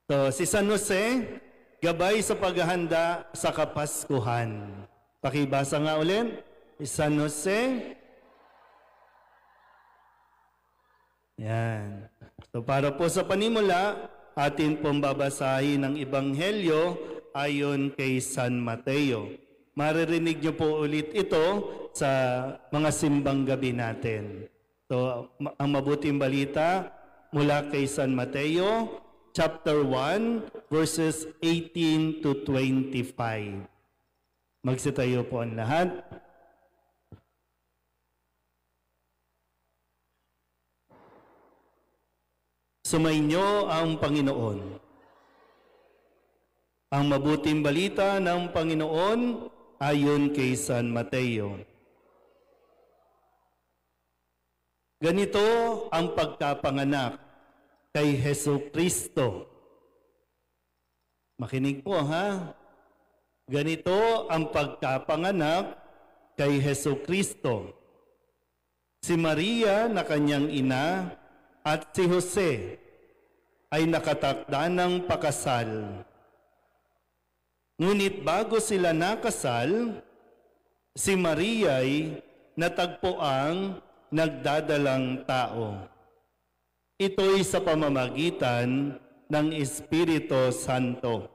So, si San Jose, gabay sa paghahanda sa Kapaskuhan. Pakibasa nga ulit. Si San Jose. Yan. So, para po sa panimula, atin pong babasahin ang Ebanghelyo ayon kay San Mateo. Maririnig niyo po ulit ito sa mga simbang gabi natin. So, ang mabuting balita mula kay San Mateo, chapter 1, verses 18 to 25. Magsitayo po ang lahat. Sumainyo ang Panginoon. Ang mabuting balita ng Panginoon ayon kay San Mateo. Ganito ang pagkapanganak kay Jesucristo. Makinig po ha. Ganito ang pagkapanganak kay Jesucristo. Si Maria na kanyang ina at si Jose ay nakatakda ng pakasal. Ngunit bago sila nakasal, si Maria ay natagpuang nagdadalang tao. Ito'y sa pamamagitan ng Espiritu Santo.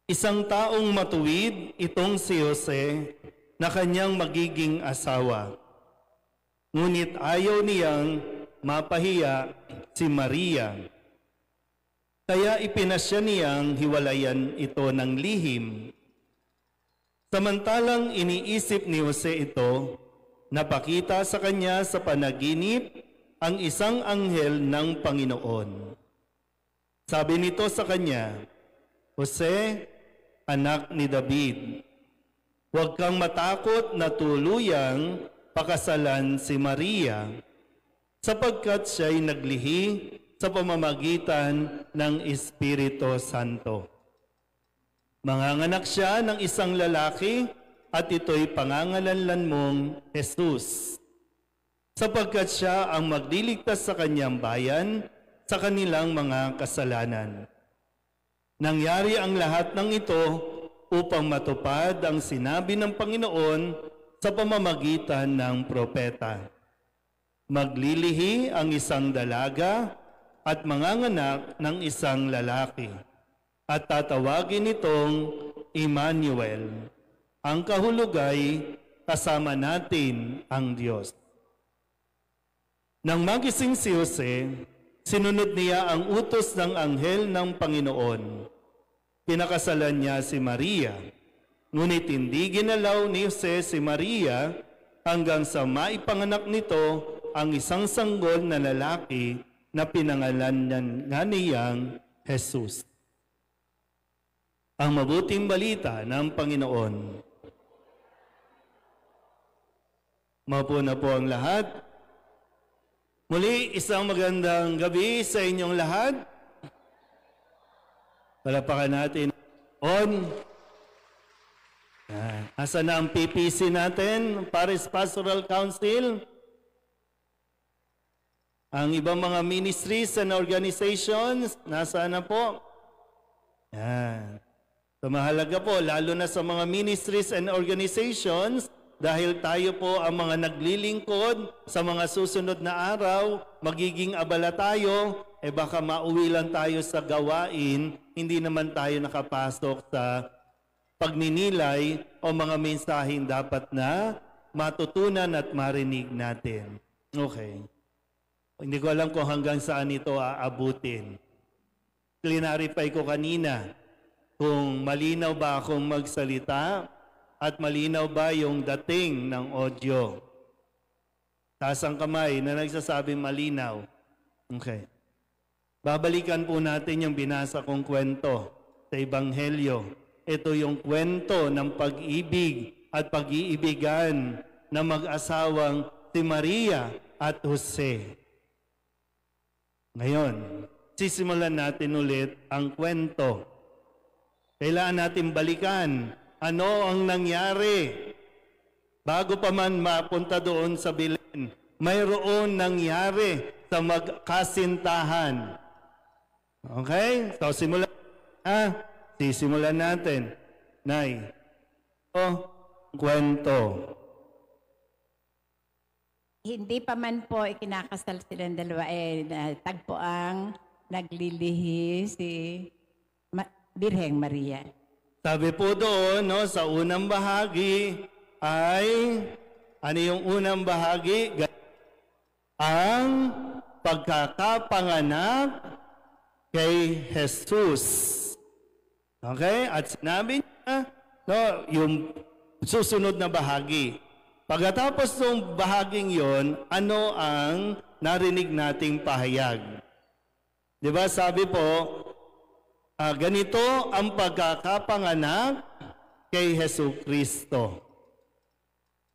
Isang taong matuwid itong si Jose na kanyang magiging asawa. Ngunit ayaw niyang mapahiya si Maria. Kaya ipinasya niyang hiwalayan ito ng lihim. Samantalang iniisip ni Jose ito, napakita sa kanya sa panaginip ang isang anghel ng Panginoon. Sabi nito sa kanya, Jose, anak ni David, huwag kang matakot na tuluyang pakasalan si Maria, sapagkat siya'y naglihi sa pamamagitan ng Espiritu Santo. Manganganak siya ng isang lalaki at ito'y pangangalanlan mong Jesus, sapagkat siya ang magliligtas sa kanyang bayan sa kanilang mga kasalanan. Nangyari ang lahat ng ito upang matupad ang sinabi ng Panginoon sa pamamagitan ng propeta. Maglilihi ang isang dalaga at manganganak ng isang lalaki, at tatawagin itong Emmanuel. Ang kahulugay, kasama natin ang Diyos. Nang magising si Jose, sinunod niya ang utos ng anghel ng Panginoon. Pinakasalan niya si Maria, ngunit hindi ginalaw ni Jose si Maria hanggang sa maipanganak nito ang isang sanggol na lalaki na pinangalan nga niyang Jesus. Ang mabuting balita ng Panginoon. Maupo na po ang lahat. Muli, isang magandang gabi sa inyong lahat. Palapakan natin. Asa na ang PPC natin, Paris Pastoral Council? Ang ibang mga ministries and organizations, nasaan na po? Yan. So mahalaga po, lalo na sa mga ministries and organizations, dahil tayo po ang mga naglilingkod sa mga susunod na araw, magiging abala tayo, baka mauwi lang tayo sa gawain, hindi naman tayo nakapasok sa pagninilay o mga mensaheng dapat na matutunan at marinig natin. Okay. Hindi ko alam kung hanggang saan ito aabutin. Clarify ko kanina kung malinaw ba akong magsalita at malinaw ba yung dating ng audio. Taas ang kamay na nagsasabing malinaw. Okay. Babalikan po natin yung binasa kong kwento sa Ebanghelyo. Ito yung kwento ng pag-ibig at pag-iibigan ng mag-asawang si Maria at Jose. Ngayon, sisimulan natin ulit ang kwento. Kailangan natin balikan ano ang nangyari. Bago pa man mapunta doon sa Belen, mayroon nangyari sa magkasintahan. Okay? So, sisimulan natin. Nay, kwento. Hindi pa man po ikinakasal silang dalawa, tagpo ang naglilihi si Birheng Maria. Sabi po doon, no, sa unang bahagi ay, ano yung unang bahagi? Ang pagkakapanganak kay Jesus. Okay? At sinabi niya, no, yung susunod na bahagi. Pagkatapos ng bahaging yon, ano ang narinig nating pahayag? Di ba sabi po, ganito ang pagkakapanganak kay Hesus Kristo.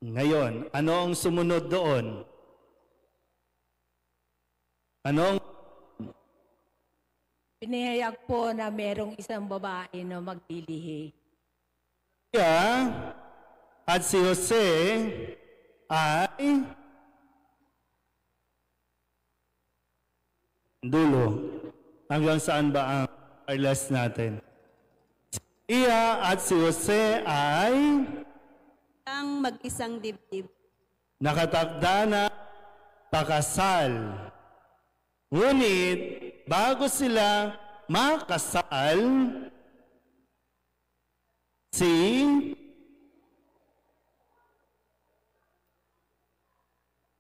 Ngayon, ano ang sumunod doon? Anong Pinahayag po na merong isang babae na maglilihi. at si Jose ay dulo. Hanggang saan ba ang wireless natin? Iya at si Jose ay ang mag-isang dibdib. nakatakda na pakasal. Ngunit, bago sila makasal,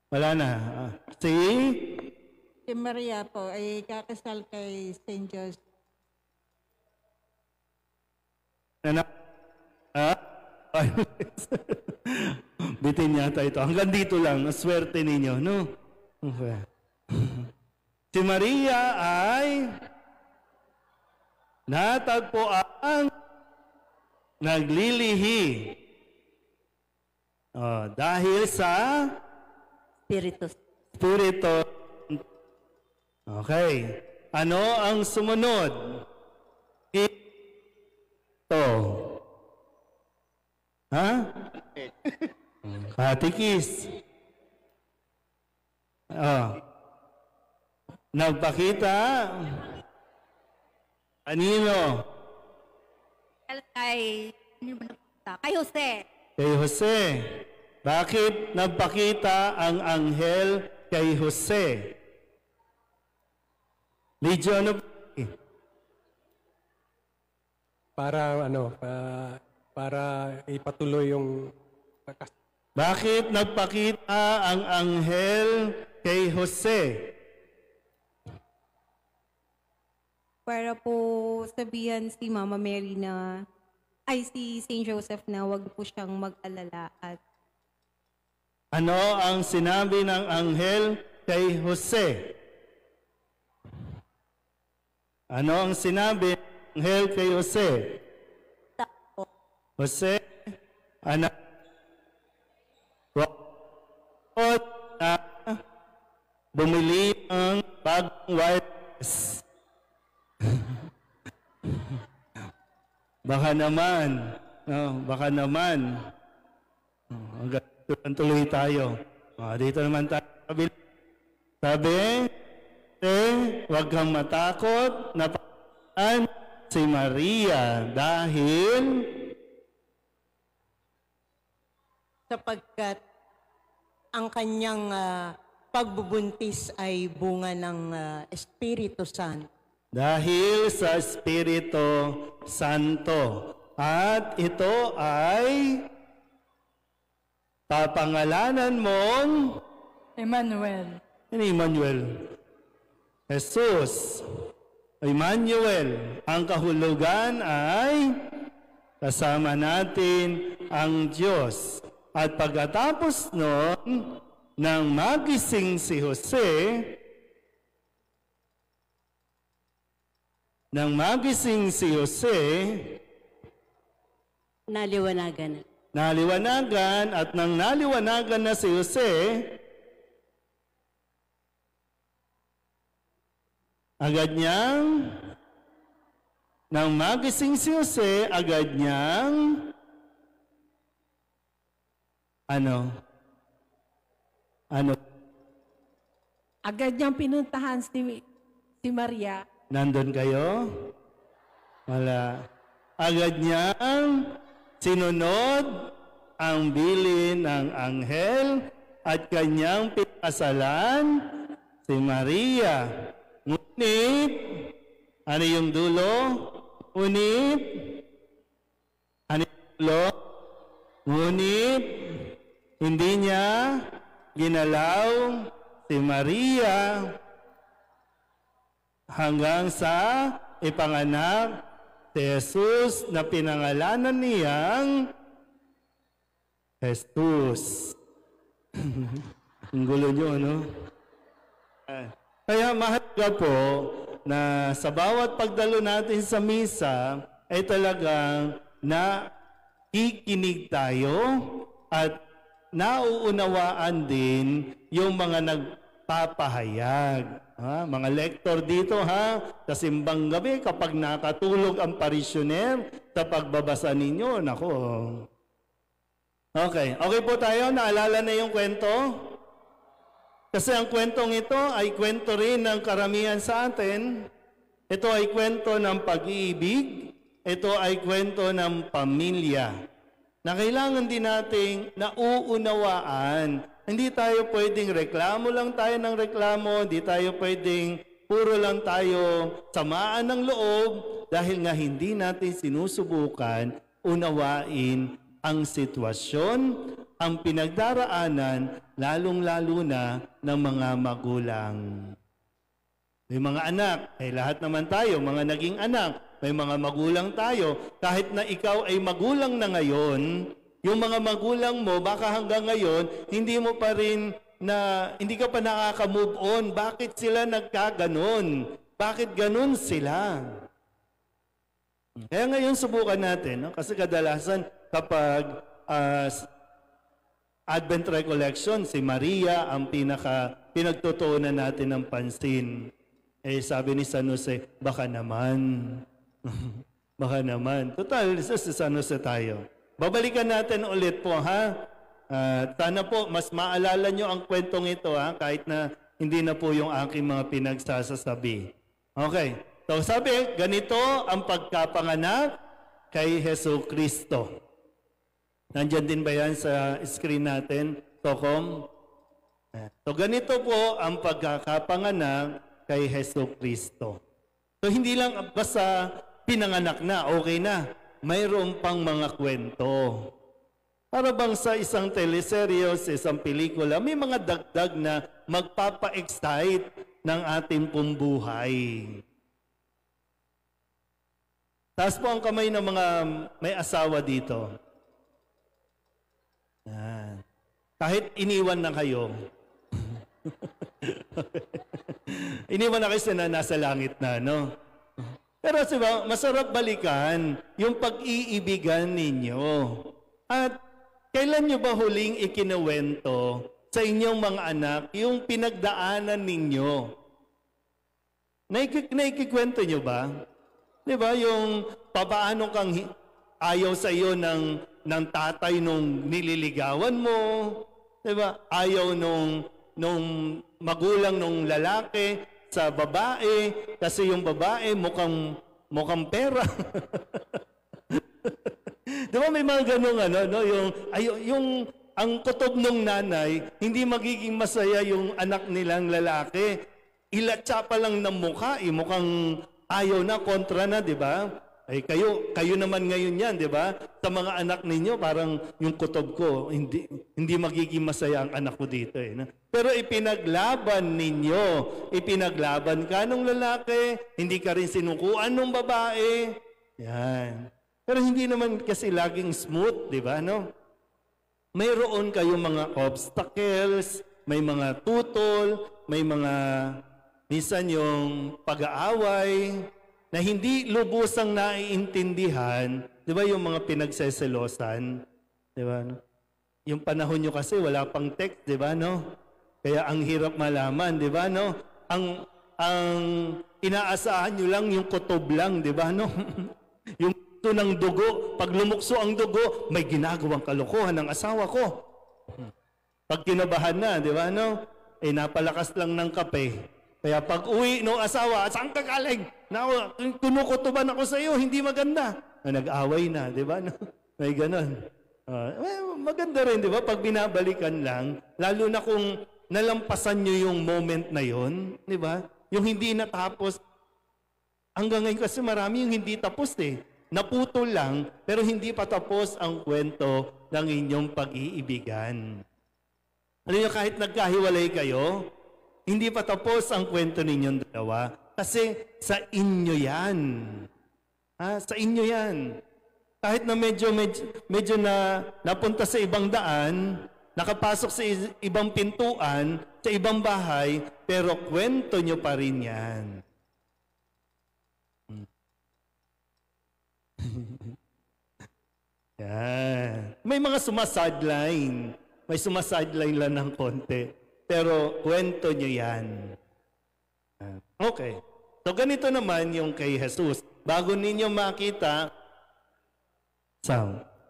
wala na. Si Maria po ay kakasal kay St. Joseph. Bitin yata ito. Hanggang dito lang. Ang swerte ninyo, no? Okay. Si Maria ay natagpuan naglilihi. Dahil sa Espiritu. Okay. Ano ang sumunod? Ito. Katikis. Nagpakita. Anino? Kay Jose. Kay Jose. Bakit nagpakita ang anghel kay Jose? Legion of para ipatuloy yung Bakit nagpakita ang anghel kay Jose? Para po sabihan si Mama Mary na, si St. Joseph na wag po siyang mag-alala at Ano ang sinabi ng anghel kay Jose? Ano ang sinabi ng anghel kay Jose? Jose, anak, na bumili ng bagong wireless. Baka naman. Hanggang tuloy tayo. Dito naman tayo. Sabi, huwag kang matakot na pagkakaan si Maria dahil sapagkat ang kanyang pagbubuntis ay bunga ng Espiritu Santo. Dahil sa Espiritu Santo. At ito ay papangalanan mong Emmanuel. Emmanuel. Jesus. Emmanuel. Ang kahulugan ay kasama natin ang Diyos. At pagkatapos noon, nang magising si Jose, naliwanagan at nang naliwanagan na si Jose, nang magising si Jose, agad niyang Agad niyang pinuntahan si Maria Nandun kayo? Wala. Agad niyang sinunod ang bilin ng anghel at kanyang pinasalan si Maria. Ngunit, ano yung dulo? Ngunit, ano yung dulo? Ngunit, hindi niya ginalaw si Maria hanggang sa ipanganak si Jesus na pinangalanan niyang Jesus. Ang gulo nyo, ano? Kaya mahalaga po na sa bawat pagdalo natin sa misa ay talagang nakikinig tayo at nauunawaan din yung mga nagpapahayag. Mga lektor dito sa simbang gabi kapag nakatulog ang parisyoner sa pagbabasa ninyo, nako. Okay po tayo, naalala na yung kwento? Kasi ang kwentong ito ay kwento rin ng karamihan sa atin. Ito ay kwento ng pag-ibig, ito ay kwento ng pamilya na kailangan din nating nauunawaan. Hindi tayo pwedeng reklamo lang tayo ng reklamo, hindi tayo pwedeng puro lang tayo samaan ng loob dahil nga hindi natin sinusubukan unawain ang sitwasyon, ang pinagdaraanan, lalong-lalo na ng mga magulang. May mga anak, lahat naman tayo, mga naging anak, may mga magulang tayo, kahit na ikaw ay magulang na ngayon, yung mga magulang mo, baka hanggang ngayon, hindi ka pa nakaka-move on. Bakit sila nagkaganon? Bakit ganon sila? Kaya ngayon subukan natin, no? Kasi kadalasan kapag Advent Recollection, si Maria ang pinagtutuunan natin ng pansin. Sabi ni San Jose, baka naman. Baka naman. Total, sa San Jose tayo. Babalikan natin ulit po, sana po, mas maalala nyo ang kwentong ito, kahit na hindi na po yung aking mga pinagsasasabi. Okay. So sabi, ganito ang pagkapanganak kay Hesus Kristo. Nandyan din ba yan sa screen natin, Tokom? So ganito po ang pagkakapanganak kay Hesus Kristo. So hindi lang basta pinanganak na, okay na. Mayroon pang mga kwento. Para bang sa isang teleserye, sa isang pelikula, may mga dagdag na magpapa-excite ng ating pong buhay. Taas po ang kamay ng mga may asawa dito. Yan. Kahit iniwan na kayo. Iniwan na kayo na nasa langit na, no? Pero diba, masarap balikan yung pag-iibigan ninyo. At kailan nyo ba huling ikinuwento sa inyong mga anak yung pinagdaanan ninyo? Naikikwento nyo ba? Diba, yung papaano kang ayaw sa iyo ng tatay nung nililigawan mo? Diba, ayaw nung magulang nung lalaki sa babae, kasi yung babae mukhang pera. Di ba may mga ganung yung ang kutob nung nanay, hindi magiging masaya yung anak nilang lalaki. Ilatsa pa lang ng mukha, mukhang ayaw na, kontra na, di ba? Kayo naman ngayon yan, di ba? Sa mga anak ninyo, parang yung kutob ko, hindi magiging masaya ang anak ko dito. Pero ipinaglaban ninyo, ipinaglaban ka nung lalaki, hindi ka rin sinukuan nung babae. Yan. Pero hindi naman kasi laging smooth, di ba? No? Mayroon kayong mga obstacles, may mga tutol, may mga minsan yung pag-aaway, na hindi lubusang naiintindihan, di ba yung mga pinagseselosan, di ba? Yung panahon nyo kasi wala pang text, di ba, no? Kaya ang hirap malaman, di ba, no? Ang inaasahan nyo lang yung kutob lang, di ba, no? Yung ito ng dugo, pag lumukso ang dugo, may ginagawang kalokohan ng asawa ko. Pag kinabahan na, di ba, no? Napalakas lang ng kape. Kaya pag uwi ng asawa, saan ka galing? na kumukutuban ako sa iyo, hindi maganda. Nag-away na, di ba? No? May ganon. Maganda rin, di ba? Pag binabalikan lang, lalo na kung nalampasan nyo yung moment na yon, di ba? Yung hindi natapos. Hanggang ngayon kasi marami yung hindi tapos eh. Naputol lang, pero hindi pa tapos ang kwento ng inyong pag-iibigan. Alam nyo, kahit nagkahiwalay kayo, hindi pa tapos ang kwento ninyong dalawa. Kasi sa inyo yan. Sa inyo yan. Kahit na medyo na napunta sa ibang daan, nakapasok sa ibang pintuan, sa ibang bahay, pero kwento nyo pa rin yan. Yan. May mga sumasadline. May sumasadline lang ng konti. Pero kwento nyo yan. Okay. So ganito naman yung kay Jesus. Bago ninyo makita,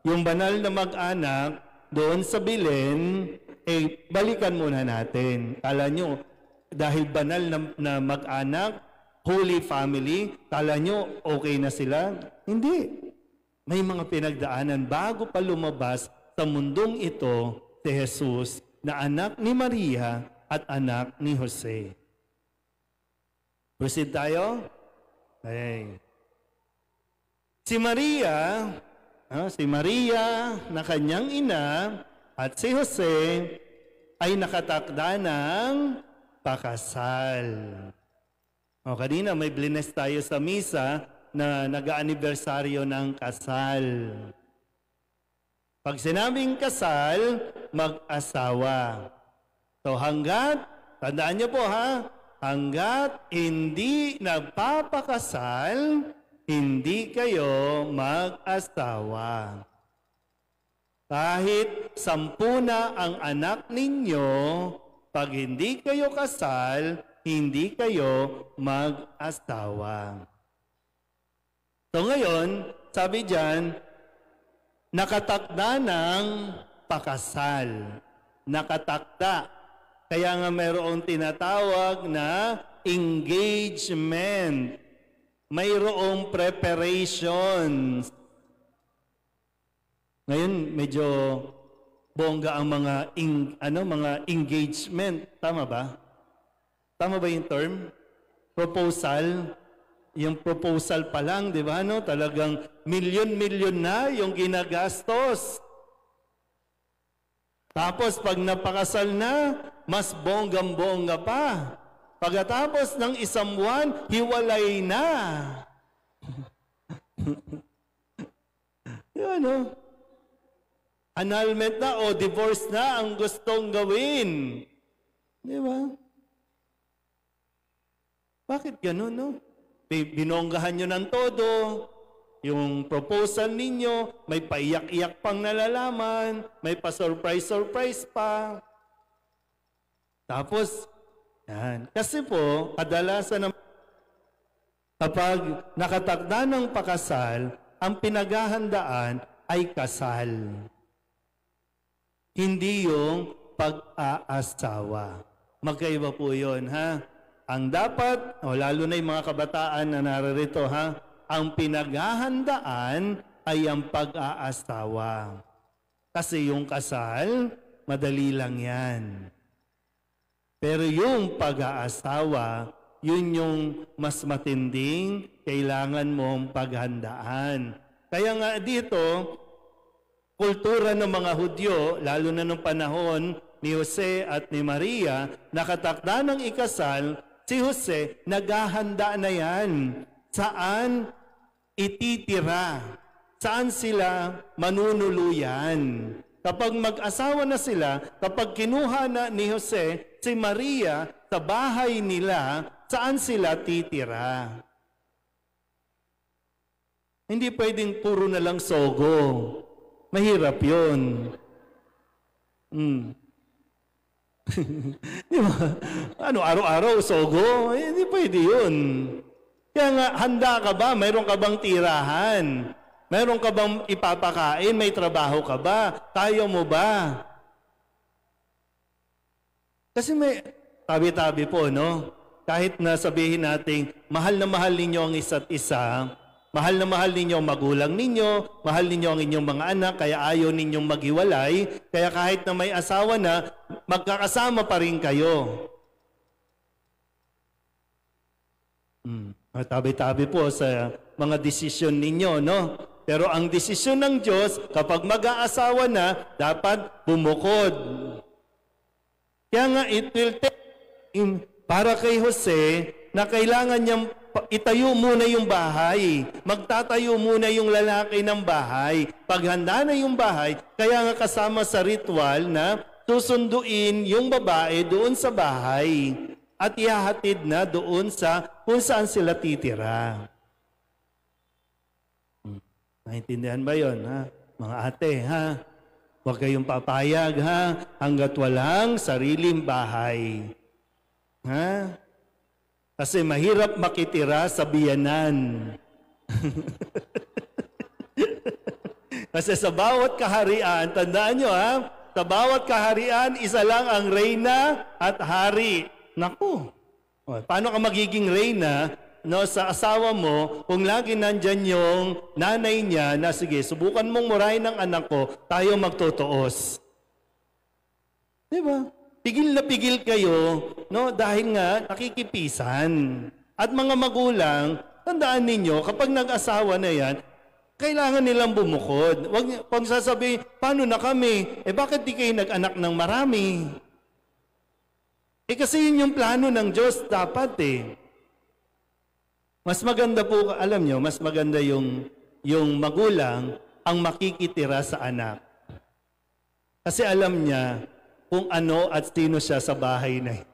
yung banal na mag-anak doon sa Belen, balikan muna natin. Kala nyo, dahil banal na mag-anak, Holy Family, kala nyo okay na sila? Hindi. May mga pinagdaanan bago pa lumabas sa mundong ito si Jesus na anak ni Maria at anak ni Jose. Proceed tayo? Okay. Si Maria na kanyang ina at si Jose ay nakatakda ng pakasal. Kanina may blines tayo sa misa na nag-aanibersaryo ng kasal. Pag sinabing kasal, mag-asawa. So tandaan niyo po hanggat hindi nagpapakasal, hindi kayo mag-asawa. Kahit 10 na ang anak ninyo, pag hindi kayo kasal, hindi kayo mag-asawa. So ngayon, sabi diyan, nakatakda ng pakasal. Nakatakda. Kaya nga mayroong tinatawag na engagement. Mayroong preparations. Ngayon, medyo bongga ang mga engagement. Tama ba? Tama ba yung term? Proposal. Yung proposal pa lang, di ba? No? Talagang milyon-milyon na yung ginagastos. Tapos pag napakasal na, mas bonggang-bongga pa. Pagkatapos ng 1 buwan, hiwalay na. Yun, no? Annulment na o divorce na ang gustong gawin. Di ba? Bakit ganun, no? Binonggahan nyo ng todo, yung proposal ninyo, may paiyak-iyak pang nalalaman, may pa-surprise pa. Tapos, yan. Kasi po, kadalasan kapag nakatakda ng pakasal, ang pinaghahandaan ay kasal. Hindi yung pag-aasawa. Magkaiba po yun, Ang dapat, lalo na yung mga kabataan na naririto, ang pinaghahandaan ay ang pag-aasawa. Kasi yung kasal, madali lang yan. Pero yung pag-aasawa, yun yung mas matinding kailangan mong paghandaan. Kaya nga dito, kultura ng mga Hudyo, lalo na nung panahon ni Jose at ni Maria, nakatakda ng ikasal, si Jose, naghahanda na yan. Saan ititira? Saan sila manunuluyan? Kapag mag-asawa na sila, kapag kinuha na ni Jose si Maria sa bahay nila, saan sila titira? Hindi pwedeng puro na lang sogo. Mahirap yun. Di ba? Araw-araw, sogo? Hindi pwede yun. Kaya nga, handa ka ba? Mayroon ka bang tirahan? Mayroon ka bang ipapakain? May trabaho ka ba? Kaya mo ba? Kasi may tabi-tabi po, no? kahit na sabihin natin, mahal na mahal ninyo ang isa't isa, mahal na mahal ninyo ang magulang ninyo, mahal ninyo ang inyong mga anak, kaya ayaw ninyong maghiwalay, kaya kahit na may asawa na, magkakasama pa rin kayo. Tabi-tabi po sa mga desisyon ninyo, no? Pero ang desisyon ng Diyos, kapag mag-aasawa na, dapat bumukod. Kaya nga, it will take para kay Jose na kailangan niyang itayo muna yung bahay. Magtatayo muna yung lalaki ng bahay. Paghanda na yung bahay, kaya nga kasama sa ritual na susunduin yung babae doon sa bahay at ihahatid na doon sa kung saan sila titira. Naintindihan ba yun, ha? Mga ate, ha? Huwag kayong papayag, ha? Hanggat walang sariling bahay. Ha? Kasi mahirap makitira sa biyanan. Kasi sa bawat kaharian, tandaan nyo ha, sa bawat kaharian, isa lang ang reyna at hari. Naku, paano ka magiging reyna no, sa asawa mo kung lagi nandyan yung nanay niya na sige, subukan mong murahin ng anak ko, tayo magtutuos. Diba? Pigil na pigil kayo, no, dahil nga nakikipisan. At mga magulang, tandaan ninyo, kapag nag-asawa na yan, kailangan nilang bumukod. Huwag sasabihin, paano na kami? Bakit di kayo nag-anak ng marami? Kasi yun yung plano ng Diyos dapat Mas maganda po, alam nyo, mas maganda yung magulang ang makikitira sa anak. Kasi alam niya, kung ano at sino siya sa bahay na yun.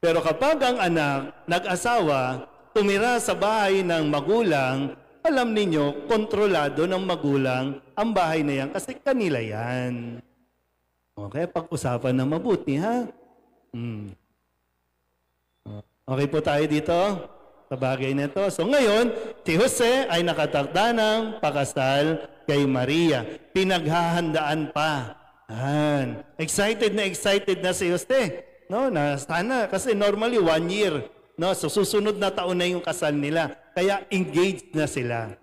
Pero kapag ang anak, nag-asawa, tumira sa bahay ng magulang, alam ninyo, kontrolado ng magulang ang bahay na yan kasi kanila yan. Okay, pag-usapan na mabuti, ha? Okay po tayo dito sa bagay na ito. So ngayon, si Jose ay nakatakda ng pakasal kay Maria. Pinaghahandaan pa. Excited na si Jose. No, na sana kasi normally 1 year, no, so susunod na taon na yung kasal nila. Kaya engaged na sila.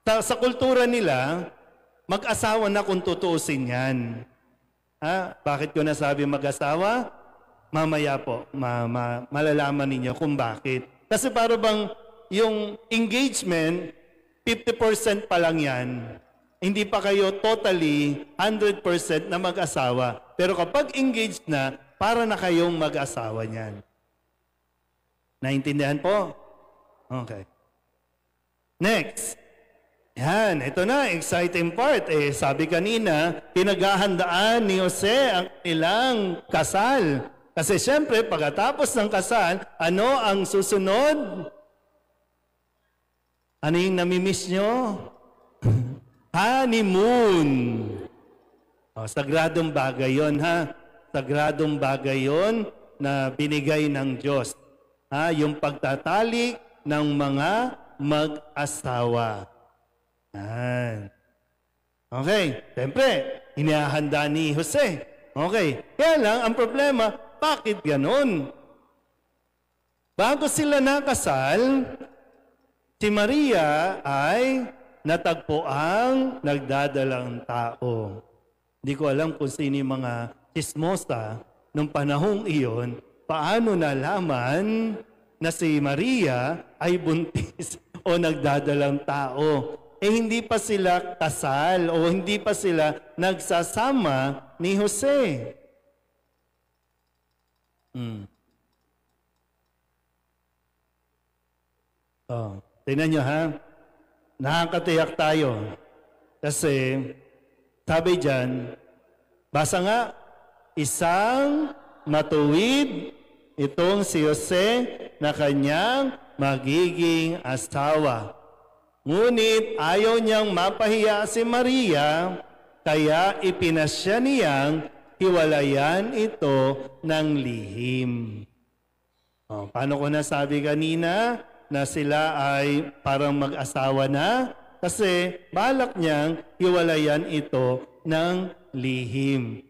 Sa kultura nila, mag-asawa na kung tutuusin 'yan. Bakit ko nasabi mag-asawa? Mamaya po malalaman ninyo kung bakit. Kasi para bang yung engagement 50% pa lang 'yan. Hindi pa kayo totally 100% na mag-asawa. Pero kapag engaged na, para na kayong mag-asawa niyan. Naintindihan po? Okay. Next. Yan, ito na, exciting part. Sabi kanina, pinaghahandaan ni Jose ang ilang kasal. Kasi siyempre, pagkatapos ng kasal, ano ang susunod? Ano yung namimiss nyo? Honeymoon. Sagradong bagay yun, ha? Sagradong bagay yun na binigay ng Diyos. Yung pagtatalik ng mga mag-asawa. Okay, siyempre, inihahanda ni Jose. Okay, kaya lang, ang problema, bakit ganon? Bago sila nakasal, si Maria ay natagpo ang nagdadalang tao. Hindi ko alam kung sino yung mga chismosa nung panahong iyon, paano nalaman na si Maria ay buntis o nagdadalang tao. Hindi pa sila kasal o hindi pa sila nagsasama ni Jose. Tingnan nyo ha. Nakakatiyak tayo. Kasi, sabi dyan, basa nga, isang matuwid itong si Jose na kanyang magiging asawa. Ngunit ayaw niyang mapahiya si Maria, kaya ipinasya niyang hiwalayan ito ng lihim. Paano ko nasabi kanina na sila ay parang mag-asawa na? Kasi balak niyang hiwalayan ito ng lihim.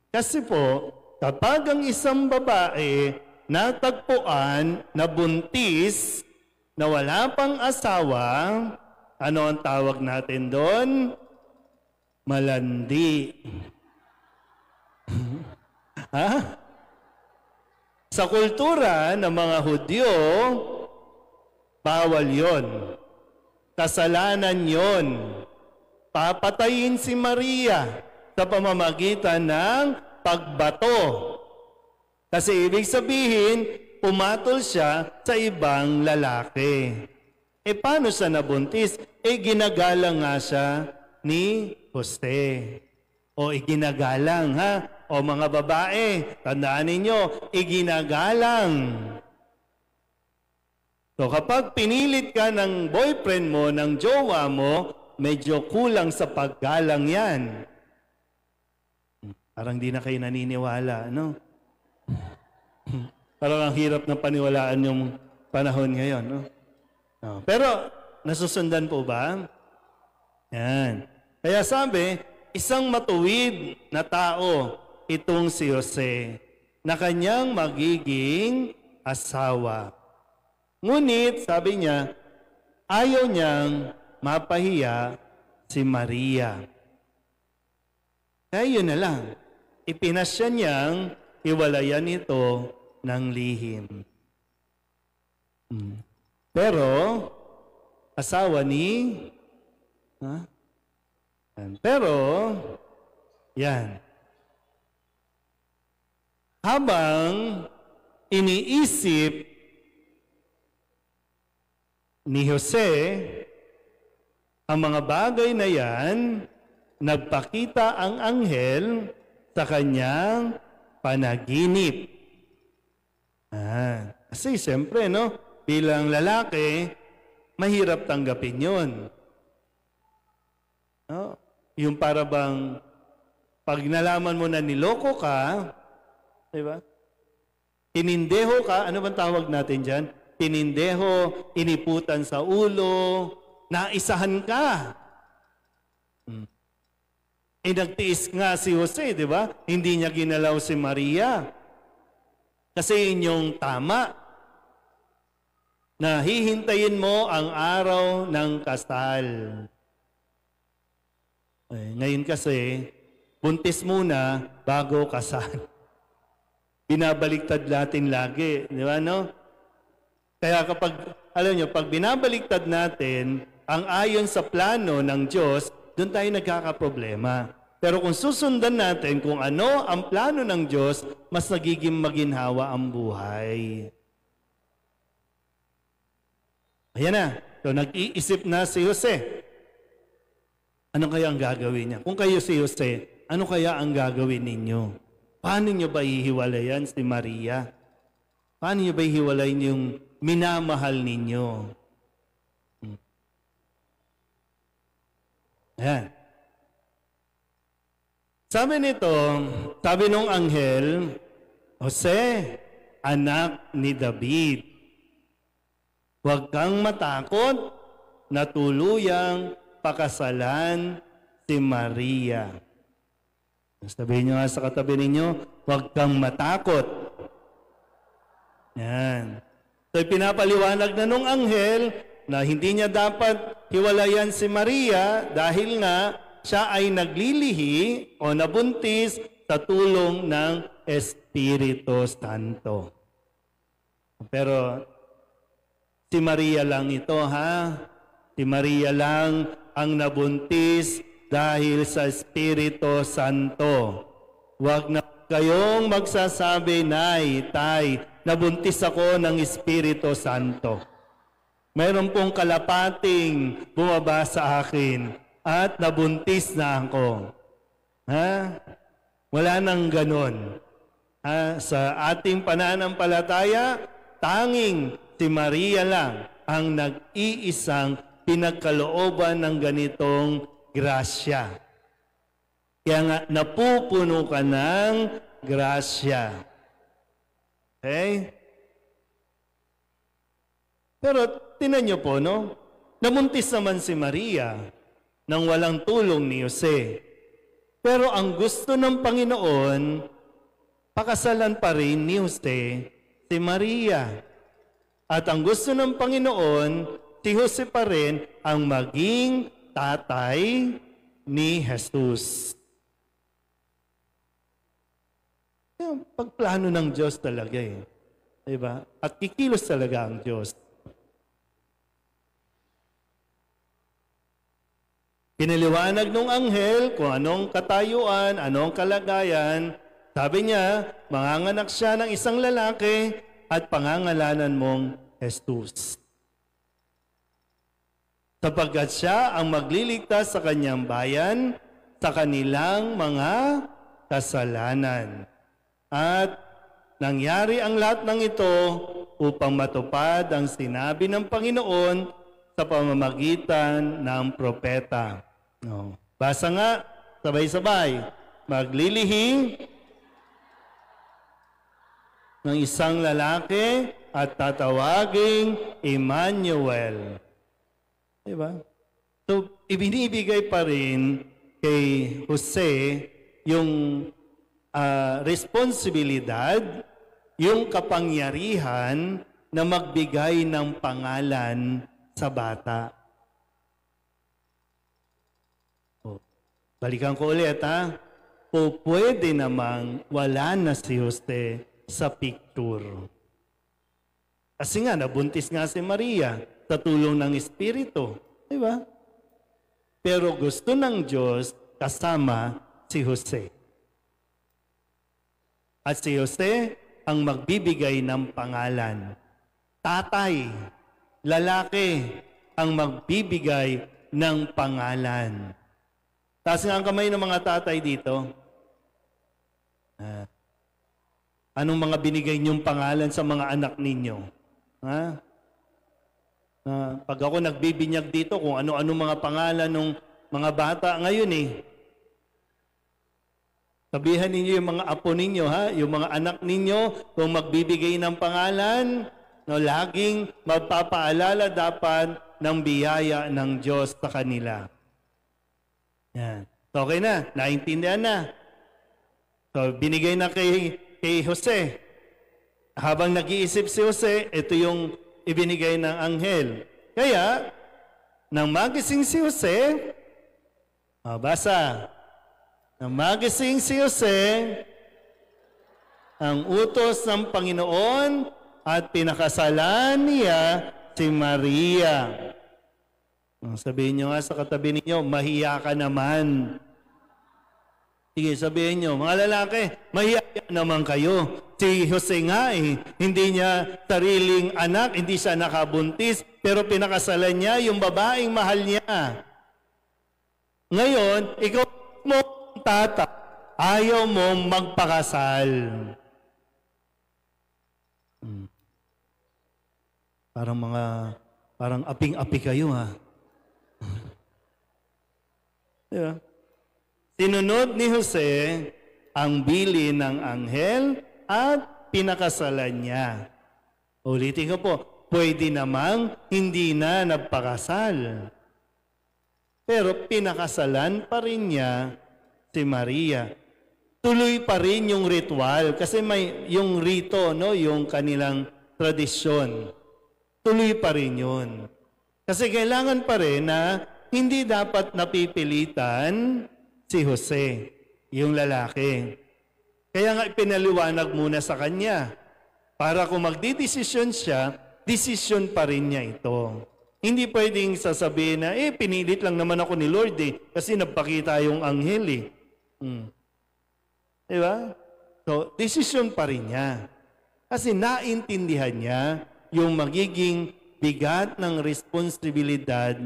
Kasi po, kapag ang isang babae natagpuan na buntis na wala pang asawa, ano ang tawag natin doon? Malandi. Ha? Sa kultura ng mga Hudyo, bawal yon. Kasalanan yon. Papatayin si Maria sa pamamagitan ng pagbato. Kasi ibig sabihin, pumatol siya sa ibang lalaki. Paano siya nabuntis? Ginagalang nga siya ni Jose. O iginagalang, ha? O mga babae, tandaan ninyo, iginagalang. So kapag pinilit ka ng boyfriend mo, ng jowa mo, medyo kulang sa paggalang yan. Parang di na kayo naniniwala, no? Parang ang hirap na paniwalaan yung panahon ngayon, no? No. Pero, nasusundan po ba? Yan. Kaya sabi, isang matuwid na tao itong si Jose na kanyang magiging asawa. Ngunit, sabi niya, ayaw niyang mapahiya si Maria. Kaya yun na lang. Ipinasya niyang iwalayan ito ng lihim. Pero, asawa ni... Pero, yan. Habang iniisip ni Jose ang mga bagay na yan, nagpakita ang anghel sa kanyang panaginip. Kasi siyempre, no, bilang lalaki, mahirap tanggapin yun. No? Yung para bang, pag nalaman mo na niloko ka, di ba? Tinindeho ka, ano bang tawag natin dyan? Tinindeho, iniputan sa ulo, naisahan ka. Nagtiis nga si Jose, di ba? Hindi niya ginalaw si Maria. Kasi yun yung tama. Na hihintayin mo ang araw ng kasal. Ngayon kasi, buntis muna bago kasal. Binabaliktad natin lagi, di ba, no? Kaya kapag, alam nyo, pag binabaliktad natin ang ayon sa plano ng Diyos, doon tayo nagkakaproblema. Pero kung susundan natin kung ano ang plano ng Diyos, mas nagiging maginhawa ang buhay. Ayan na. So, nag-iisip na si Jose. Ano kaya ang gagawin niya? Kung kayo si Jose, ano kaya ang gagawin ninyo? Paano niyo ba ihiwalayan si Maria? Paano niyo ba ihiwalayin yung minamahal ninyo? Ayan. Sabi nito, sabi nung anghel, Jose, anak ni David, huwag kang matakot na tuluyang pakasalan si Maria. Sabihin nyo nga sa katabi ninyo, huwag kang matakot. Yan. So, pinapaliwanag na nung anghel na hindi niya dapat hiwalayan si Maria dahil nga siya ay naglilihi o nabuntis sa tulong ng Espiritu Santo. Pero si Maria lang ito, ha? Si Maria lang ang nabuntis dahil sa Espiritu Santo. Huwag na kayong magsasabi, Nay, Tay, nabuntis ako ng Espiritu Santo. Mayroon pong kalapating bumaba sa akin at nabuntis na ako. Ha? Wala nang ganon. Ha? Sa ating pananampalataya, tanging si Maria lang ang nag-iisang pinagkalooban ng ganitong grasya. Kaya nga, napupuno ka ng grasya. Okay? Pero, tinan niyo po, no? Namuntis naman si Maria nang walang tulong ni Jose. Pero ang gusto ng Panginoon, pakasalan pa rin ni Jose si Maria. At ang gusto ng Panginoon, si Jose pa rin ang maging tatay ni Jesus. Yung pagplano ng Diyos talaga eh. Diba? At kikilos talaga ang Diyos. Pinaliwanag ng anghel kung anong katayuan, anong kalagayan. Sabi niya, manganganak siya ng isang lalaki at pangangalanan mong Jesus. Sapagkat siya ang magliligtas sa kanyang bayan sa kanilang mga kasalanan. At nangyari ang lahat ng ito upang matupad ang sinabi ng Panginoon sa pamamagitan ng propeta. No. Basa nga, sabay-sabay. Maglilihing ng isang lalaki at tatawaging Emmanuel. Diba? So, ibinibigay pa rin kay Jose yung responsibilidad, yung kapangyarihan na magbigay ng pangalan sa bata. Balikan ko ulit ha. O pwede namang wala na si Jose sa picture. Kasi nga, nabuntis nga si Maria sa tulong ng Espiritu. Di ba? Pero gusto ng Diyos kasama si Jose. At si Jose ang magbibigay ng pangalan. Tatay, lalaki ang magbibigay ng pangalan. Taas nga ang kamay ng mga tatay dito. Anong mga binigay niyong pangalan sa mga anak ninyo? Pag ako nagbibinyag dito kung ano-ano mga pangalan ng mga bata ngayon eh. Sabihan ninyo yung mga apo ninyo, yung mga anak ninyo, kung magbibigay ng pangalan, no, laging magpapaalala dapat ng biyaya ng Diyos sa kanila. Yan. Okay na, naintindihan na. So, binigay na kay Jose. Habang nag-iisip si Jose, ito yung ibinigay ng anghel. Kaya, nang magising si Jose, basa, nang magising si Jose, ang utos ng Panginoon at pinakasalan niya si Maria. Sabihin nyo nga sa katabi ninyo, mahiya ka naman. Sige, sabihin nyo, mga lalaki, mahiya naman kayo. Si Jose nga hindi niya sariling anak, hindi siya nakabuntis, pero pinakasalan niya yung babaeng mahal niya. Ngayon, ikaw mo tata, ayaw mo magpakasal. Parang aping-api kayo Diba? Sinunod ni Jose ang bili ng anghel at pinakasalan niya. Ulitin ko po, pwede namang hindi na nagpakasal. Pero pinakasalan pa rin niya si Maria. Tuloy pa rin yung ritual kasi may yung rito, no, yung kanilang tradisyon. Tuloy pa rin yun. Kasi kailangan pa rin na hindi dapat napipilitan si Jose, yung lalaki. Kaya nga ipinaliwanag muna sa kanya. Para kung magdidesisyon siya, desisyon pa rin niya ito. Hindi pwedeng sasabihin na, pinilit lang naman ako ni Lord kasi nagpakita yung anghel Diba? So, desisyon pa rin niya. Kasi naintindihan niya yung magiging bigat ng responsibilidad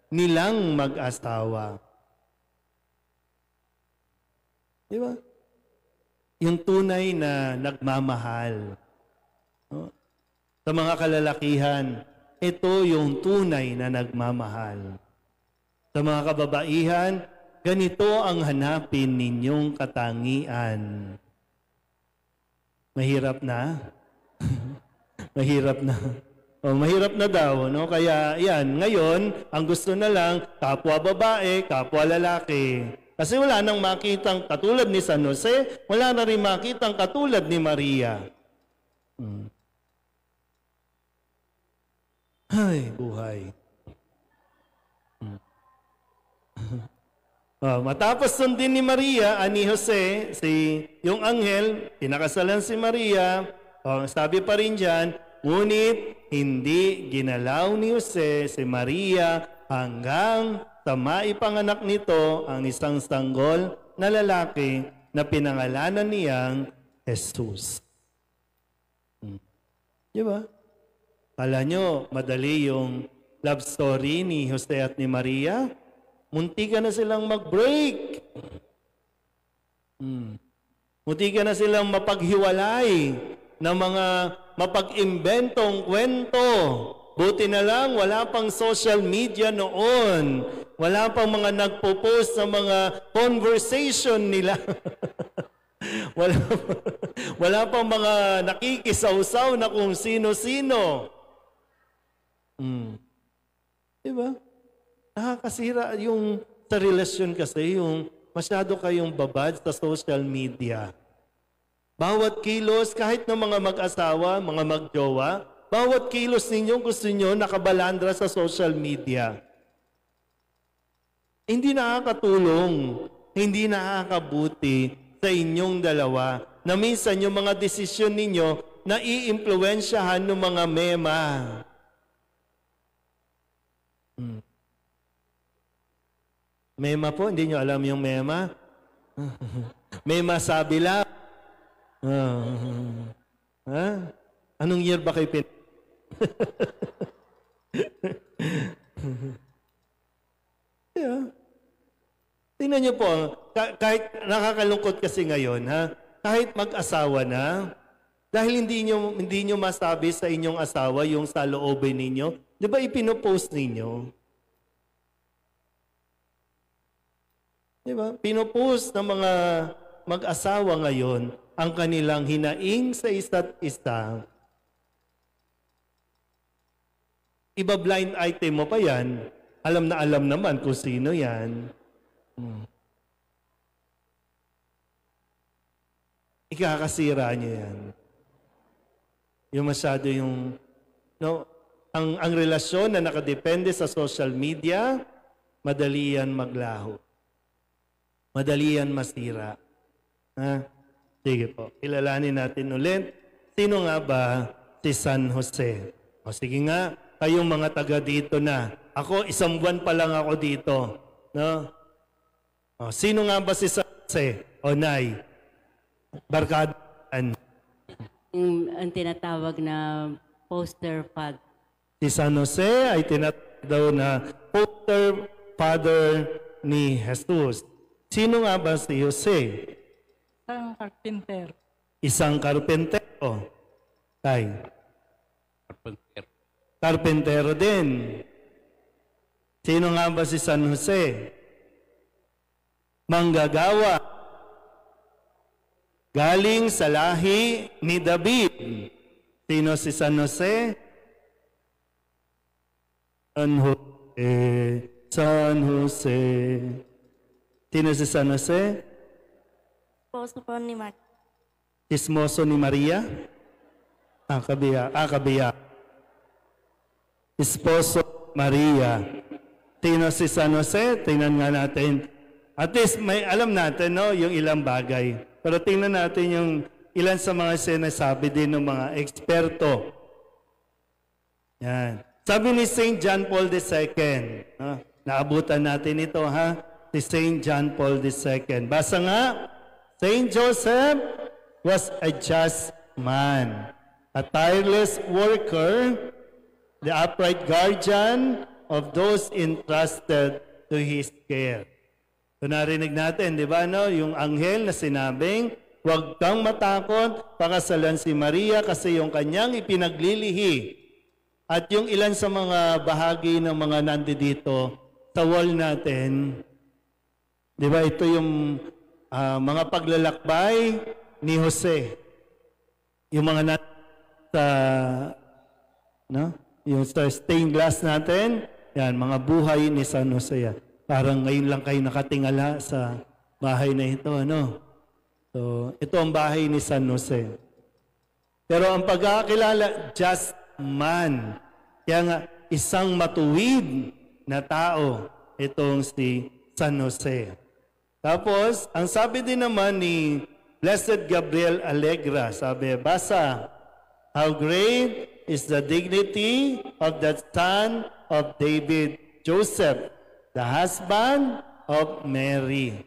nilang mag-asawa. Diba? Yung tunay na nagmamahal. No? Sa mga kalalakihan, ito yung tunay na nagmamahal. Sa mga kababaihan, ganito ang hanapin ninyong katangian. Mahirap na? Mahirap na. Mahirap na daw, no? Kaya yan, ngayon, ang gusto na lang, kapwa babae, kapwa lalaki. Kasi wala nang makitang katulad ni San Jose, wala na rin makitang katulad ni Maria. Ay, buhay. Matapos sundin ni Maria, ni Jose, yung anghel, pinakasalan si Maria, sabi pa rin dyan, ngunit hindi ginalaw ni Jose si Maria hanggang sa maipanganak nito ang isang sanggol na lalaki na pinangalanan niyang Jesus. Di ba? Kala nyo, madali yung love story ni Jose at ni Maria? Muntikan na silang mag-break. Muntikan na silang mapaghiwalay ng mga mapag-imbentong kwento. Buti na lang, wala pang social media noon. Wala pang mga nagpo-post ng mga conversation nila. wala pang mga nakikisawsaw na kung sino-sino. Diba? Nakakasira yung sa relasyon kasi, yung masyado kayong babad sa social media. Bawat kilos, kahit ng mga mag-asawa, mga mag-jowa, bawat kilos ninyo gusto nyo nakabalandra sa social media. Hindi nakakatulong, hindi nakakabuti sa inyong dalawa na minsan yung mga desisyon ninyo na i-impluwensyahan ng mga mema. Mema po, hindi nyo alam yung mema? Mema sabi lang. Anong year ba kayo Yeah. Tingnan nyo po, kahit nakakalungkot kasi ngayon, kahit mag-asawa na, dahil hindi nyo masabi sa inyong asawa yung saloobin ninyo, di ba ipinopost ninyo? Di ba? Pinopost ng mga mag-asawa ngayon ang kanilang hinaing sa isa't isa. Iba blind item mo pa yan. Alam na alam naman kung sino yan. Ikakasira niyo yan. Yung masyado yung... No, ang relasyon na nakadepende sa social media, madali yan maglaho. Madali yan masira. Sige po, kilalanin natin ulit. Sino nga ba si San Jose? O sige nga, kayong mga taga dito na. Ako, 1 buwan pa lang ako dito. No? O, sino nga ba si San Jose? O Nay? Barkadaan. Ang tinatawag na poster father. Si San Jose ay tinatawag daw na poster father ni Jesus. Sino nga ba si Jose? Isang carpenter. Isang karpentero. Tay. Karpentero din. Sino nga ba si San Jose? Manggagawa. Galing sa lahi ni David. Sino si San Jose? San Jose. San Jose. Sino si San Jose? Esposo po ni Maria. Ismoso ni Maria? Kabiya. Esposo Maria. Sino si San Jose? Tingnan nga natin. At least may alam natin, no, yung ilang bagay. Pero tingnan natin yung ilan sa mga sinasabi din ng mga eksperto. Yan. Sabi ni St. John Paul II, naabutan natin ito, si St. John Paul II. Basa nga, St. Joseph was a just man, a tireless worker, the upright guardian of those entrusted to his care. So narinig natin, di ba, no? Yung anghel na sinabing, huwag kang matakot, pakasalan si Maria kasi yung kanyang ipinaglilihi. At yung ilan sa mga bahagi ng mga nandito sa wall natin, di ba, ito yung mga paglalakbay ni Jose. Yung mga yung sa stained glass natin, yan, mga buhay ni San Jose. Parang ngayon lang kayo nakatingala sa bahay na ito, ano? So, ito ang bahay ni San Jose. Pero ang pagkakilala, just man. Kaya nga, isang matuwid na tao itong si San Jose. Tapos, ang sabi din naman ni Blessed Gabriel Allegra, sabi, basa, how great is the dignity of the son of David, Joseph, the husband of Mary.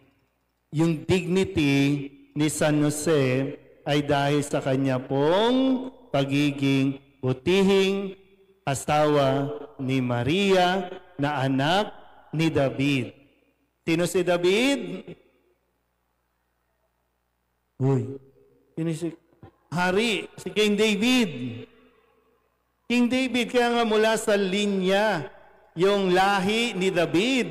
Yung dignity ni San Jose ay dahil sa kanya pong pagiging butihing asawa ni Maria na anak ni David. Sino si David? Uy, sino si Hari, si King David. King David, kaya nga mula sa linya, yung lahi ni David.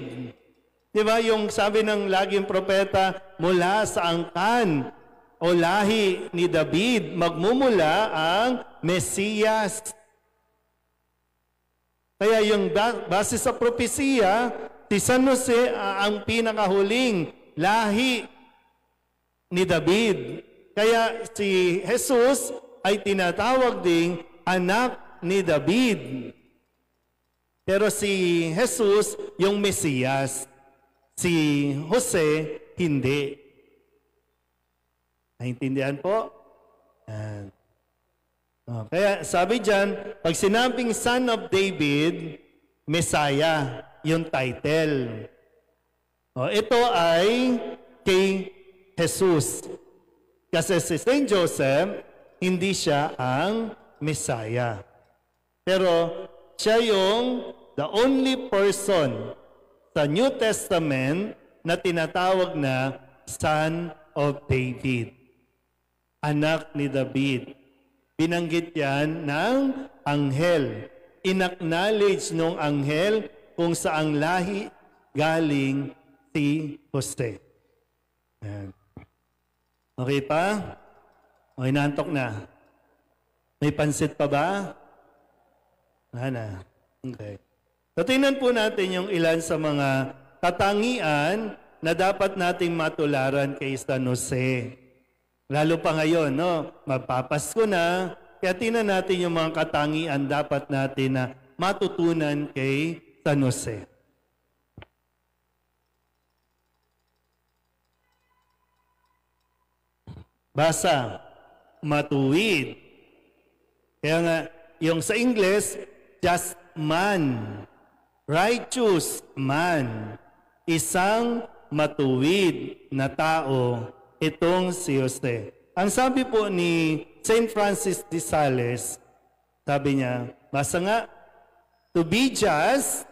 Di ba? Yung sabi ng laging propeta, mula sa angkan o lahi ni David, magmumula ang Mesiyas. Kaya yung base sa propesiya, si San Jose ang pinakahuling lahi ni David. Kaya si Jesus ay tinatawag ding anak ni David. Pero si Jesus, yung Mesiyas. Si Jose, hindi. Naintindihan po? Yan. Kaya sabi dyan, pag sinabing Son of David, Messiah, yung title. Ito ay kay Jesus. Kasi si Saint Joseph, hindi siya ang Messiah. Pero siya yung the only person sa New Testament na tinatawag na Son of David. Anak ni David. Binanggit yan ng anghel. Inacknowledge nung anghel kung saang lahi galing si Jose. Yan. Okay pa? O, inantok na. May pansit pa ba? Wala. Okay. So, tingnan po natin yung ilan sa mga katangian na dapat nating matularan kay San Jose. Lalo pa ngayon, no? Magpapasko na. Kaya tingnan natin yung mga katangian dapat natin na matutunan kay San Jose. Basa, matuwid. Kaya nga, yung sa English, just man. Righteous man. Isang matuwid na tao, itong si Jose. Ang sabi po ni St. Francis de Sales, sabi niya, basa nga, to be just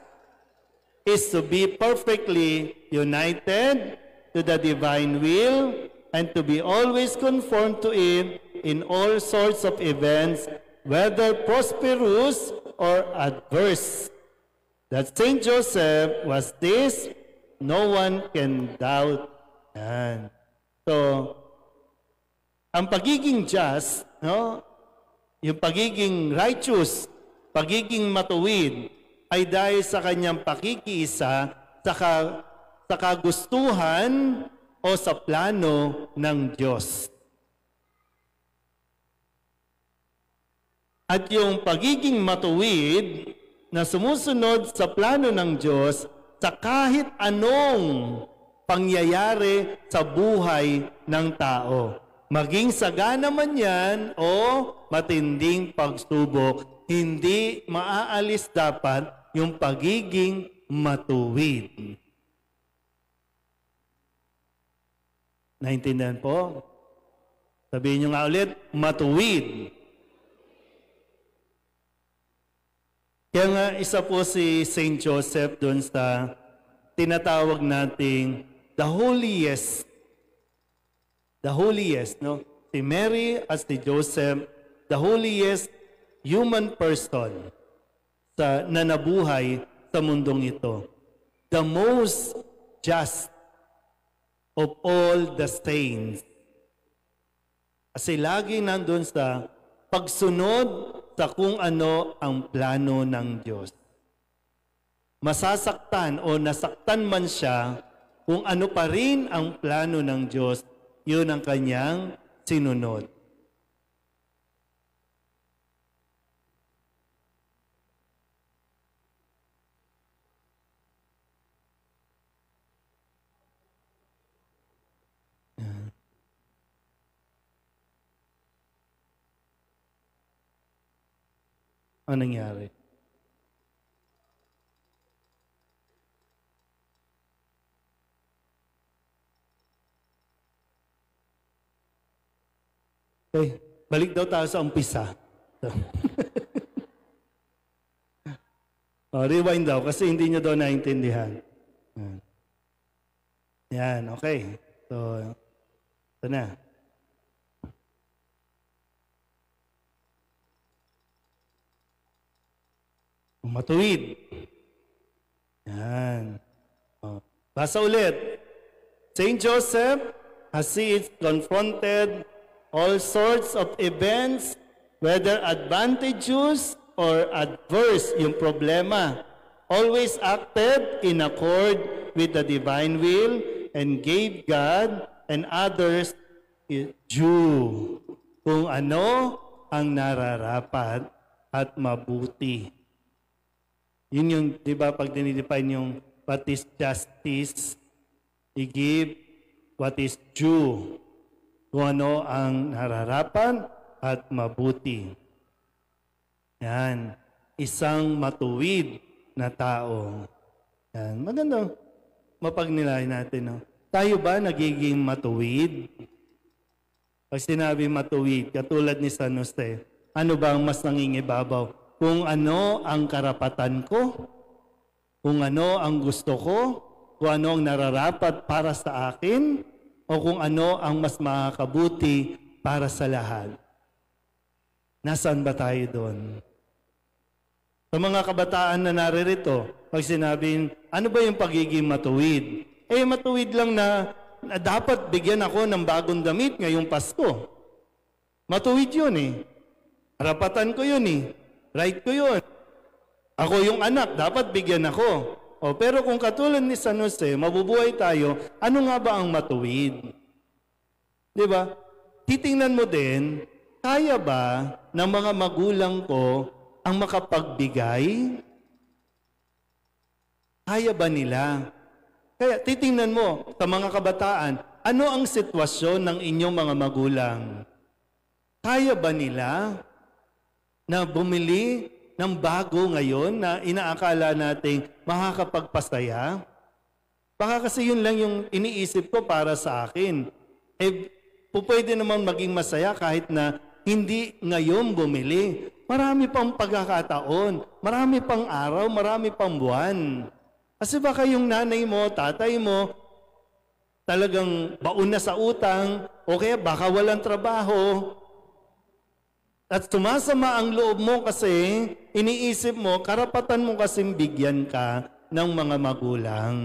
is to be perfectly united to the divine will and to be always conformed to it in all sorts of events, whether prosperous or adverse. That Saint Joseph was this, no one can doubt. Yan. So, ang pagiging just, no, yung pagiging righteous, pagiging matuwid, ay dahil sa kanyang pakikiisa sa kagustuhan o sa plano ng Diyos. At yung pagiging matuwid na sumusunod sa plano ng Diyos sa kahit anong pangyayari sa buhay ng tao. Maging sagana man yan o matinding pagsubok, hindi maaalis dapat yung pagiging matuwid. Naintindihan po? Sabihin nyo nga ulit, matuwid. Kaya nga isa po si Saint Joseph doon sa tinatawag nating the holiest. The holiest, no? Si Mary as si Joseph, the holiest human person na nabuhay sa mundong ito. The most just of all the saints. Kasi lagi nandun sa pagsunod sa kung ano ang plano ng Diyos. Masasaktan o nasaktan man siya, kung ano pa rin ang plano ng Diyos, yun ang kanyang sinunod. Ano nangyari? Okay, balik daw tayo sa umpisa. Rewind daw kasi hindi nyo daw naintindihan. Yan, okay. So, ito na. Matuwid. Yan. Basa ulit. Saint Joseph, as he is confronted all sorts of events, whether advantageous or adverse yung problema, always acted in accord with the divine will and gave God and others due kung ano ang nararapat at mabuti. Yun yung, di ba, pag dinidefine yung what is justice, i-give what is due. Kung ano ang nararapat at mabuti. Yan. Isang matuwid na tao. Yan. Maganda. Mapagnilay natin. No? Tayo ba nagiging matuwid? Pag sinabi matuwid, katulad ni San Jose, ano ba ang mas nangingibabaw? Kung ano ang karapatan ko? Kung ano ang gusto ko? Kung ano ang nararapat para sa akin? O kung ano ang mas makakabuti para sa lahat? Nasaan ba tayo doon? Sa mga kabataan na naririto, pag sinabing, ano ba yung pagiging matuwid? Matuwid lang na dapat bigyan ako ng bagong damit ngayong Pasko. Matuwid yun Karapatan ko yun Right ko yun. Ako yung anak, dapat bigyan ako. Pero kung katulad ni San Jose, mabubuhay tayo, ano nga ba ang matuwid? Di ba? Titingnan mo din, kaya ba ng mga magulang ko ang makapagbigay? Kaya ba nila? Kaya titingnan mo sa mga kabataan, ano ang sitwasyon ng inyong mga magulang? Kaya ba nila na bumili ng bago ngayon na inaakala nating makakapagpasaya? Baka kasi yun lang yung iniisip ko para sa akin. Pwede naman maging masaya kahit na hindi ngayon bumili. Marami pang pagkakataon, marami pang araw, marami pang buwan. Kasi baka yung nanay mo, tatay mo, talagang baon na sa utang, o kaya baka walang trabaho. At sumasama ang loob mo kasi iniisip mo, karapatan mo kasing bigyan ka ng mga magulang.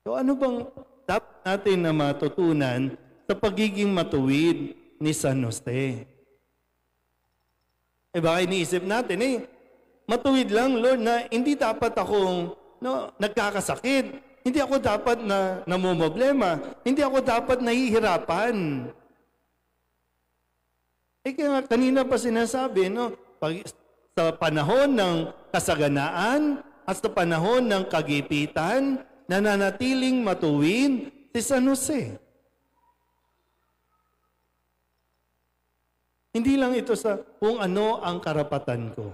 So ano bang dapat natin na matutunan sa pagiging matuwid ni San Jose? Baka iniisip natin, matuwid lang, Lord, na hindi dapat akong nagkakasakit. Hindi ako dapat na namumblema. Hindi ako dapat nahihirapan. Kaya kanina pa sinasabi, sa panahon ng kasaganaan at sa panahon ng kagipitan, nananatiling matuwid si San Jose. Hindi lang ito sa kung ano ang karapatan ko.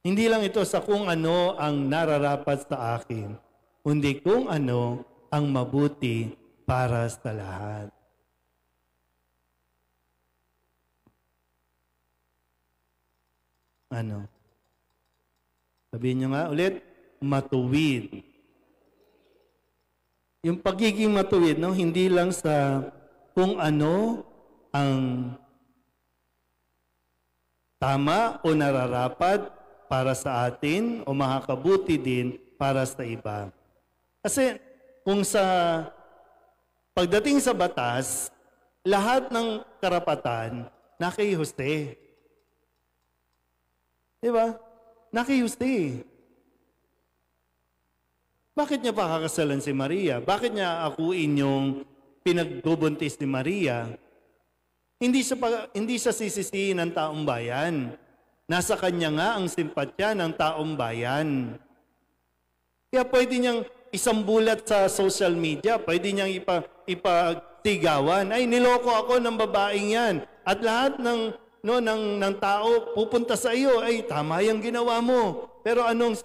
Hindi lang ito sa kung ano ang nararapat sa akin, kundi kung ano ang mabuti para sa lahat. Ano? Sabihin nyo nga ulit, matuwid. Yung pagiging matuwid, hindi lang sa kung ano ang tama o nararapat para sa atin o makakabuti din para sa iba. Kasi kung pagdating sa batas, lahat ng karapatan na kay Jose. Diba? Na kay Jose. Bakit niya pakakasalan si Maria? Bakit niya akuin yung pinagbubuntis ni Maria? Hindi siya sisisihin ng taong bayan. Nasa kanya nga ang simpatya ng taong bayan. Kaya pwede niyang isambulat sa social media, pwede niyang sigawan. Ay, niloko ako ng babaeng yan. At lahat ng tao pupunta sa iyo, ay tama yung ginawa mo. Pero anong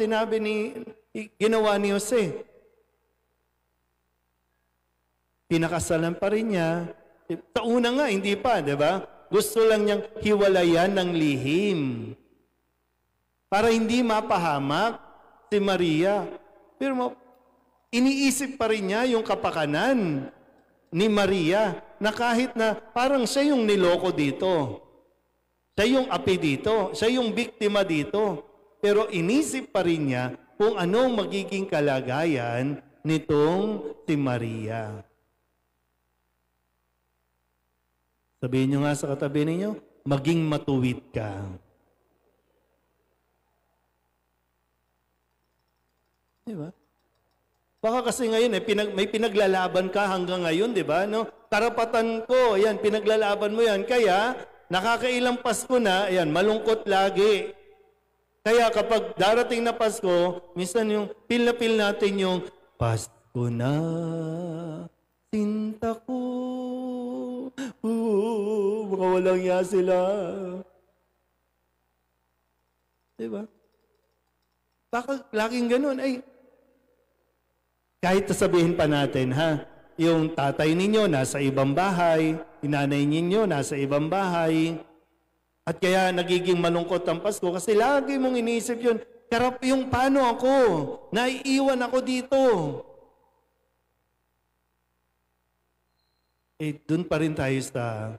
ginawa ni Jose? Pinakasalan pa rin niya. Sa una nga, hindi pa, di ba? Gusto lang niyang hiwalayan ng lihim. Para hindi mapahamak si Maria. Pero iniisip pa rin niya yung kapakanan ni Maria na kahit na parang siya yung niloko dito. Siya yung api dito. Siya yung biktima dito. Pero inisip pa rin niya kung anong magiging kalagayan nitong si Maria. Sabihin niyo nga sa katabi ninyo, maging matuwid ka. Diba? Baka kasi ngayon may pinaglalaban ka hanggang ngayon, di ba? No? Karapatan ko, yan, pinaglalaban mo yan. Kaya, nakakailang Pasko na, ayan, malungkot lagi. Kaya kapag darating na Pasko, minsan yung feel na feel natin yung Pasko na, sinta ko. Baka walang ya sila. Diba? Baka laging ganun. Ay, kahit sabihin pa natin, ha, yung tatay ninyo nasa ibang bahay, inanay ninyo nasa ibang bahay, at kaya nagiging malungkot ang Pasko kasi lagi mong iniisip yun, karap yung paano ako, naiiwan ako dito. Dun pa rin tayo sa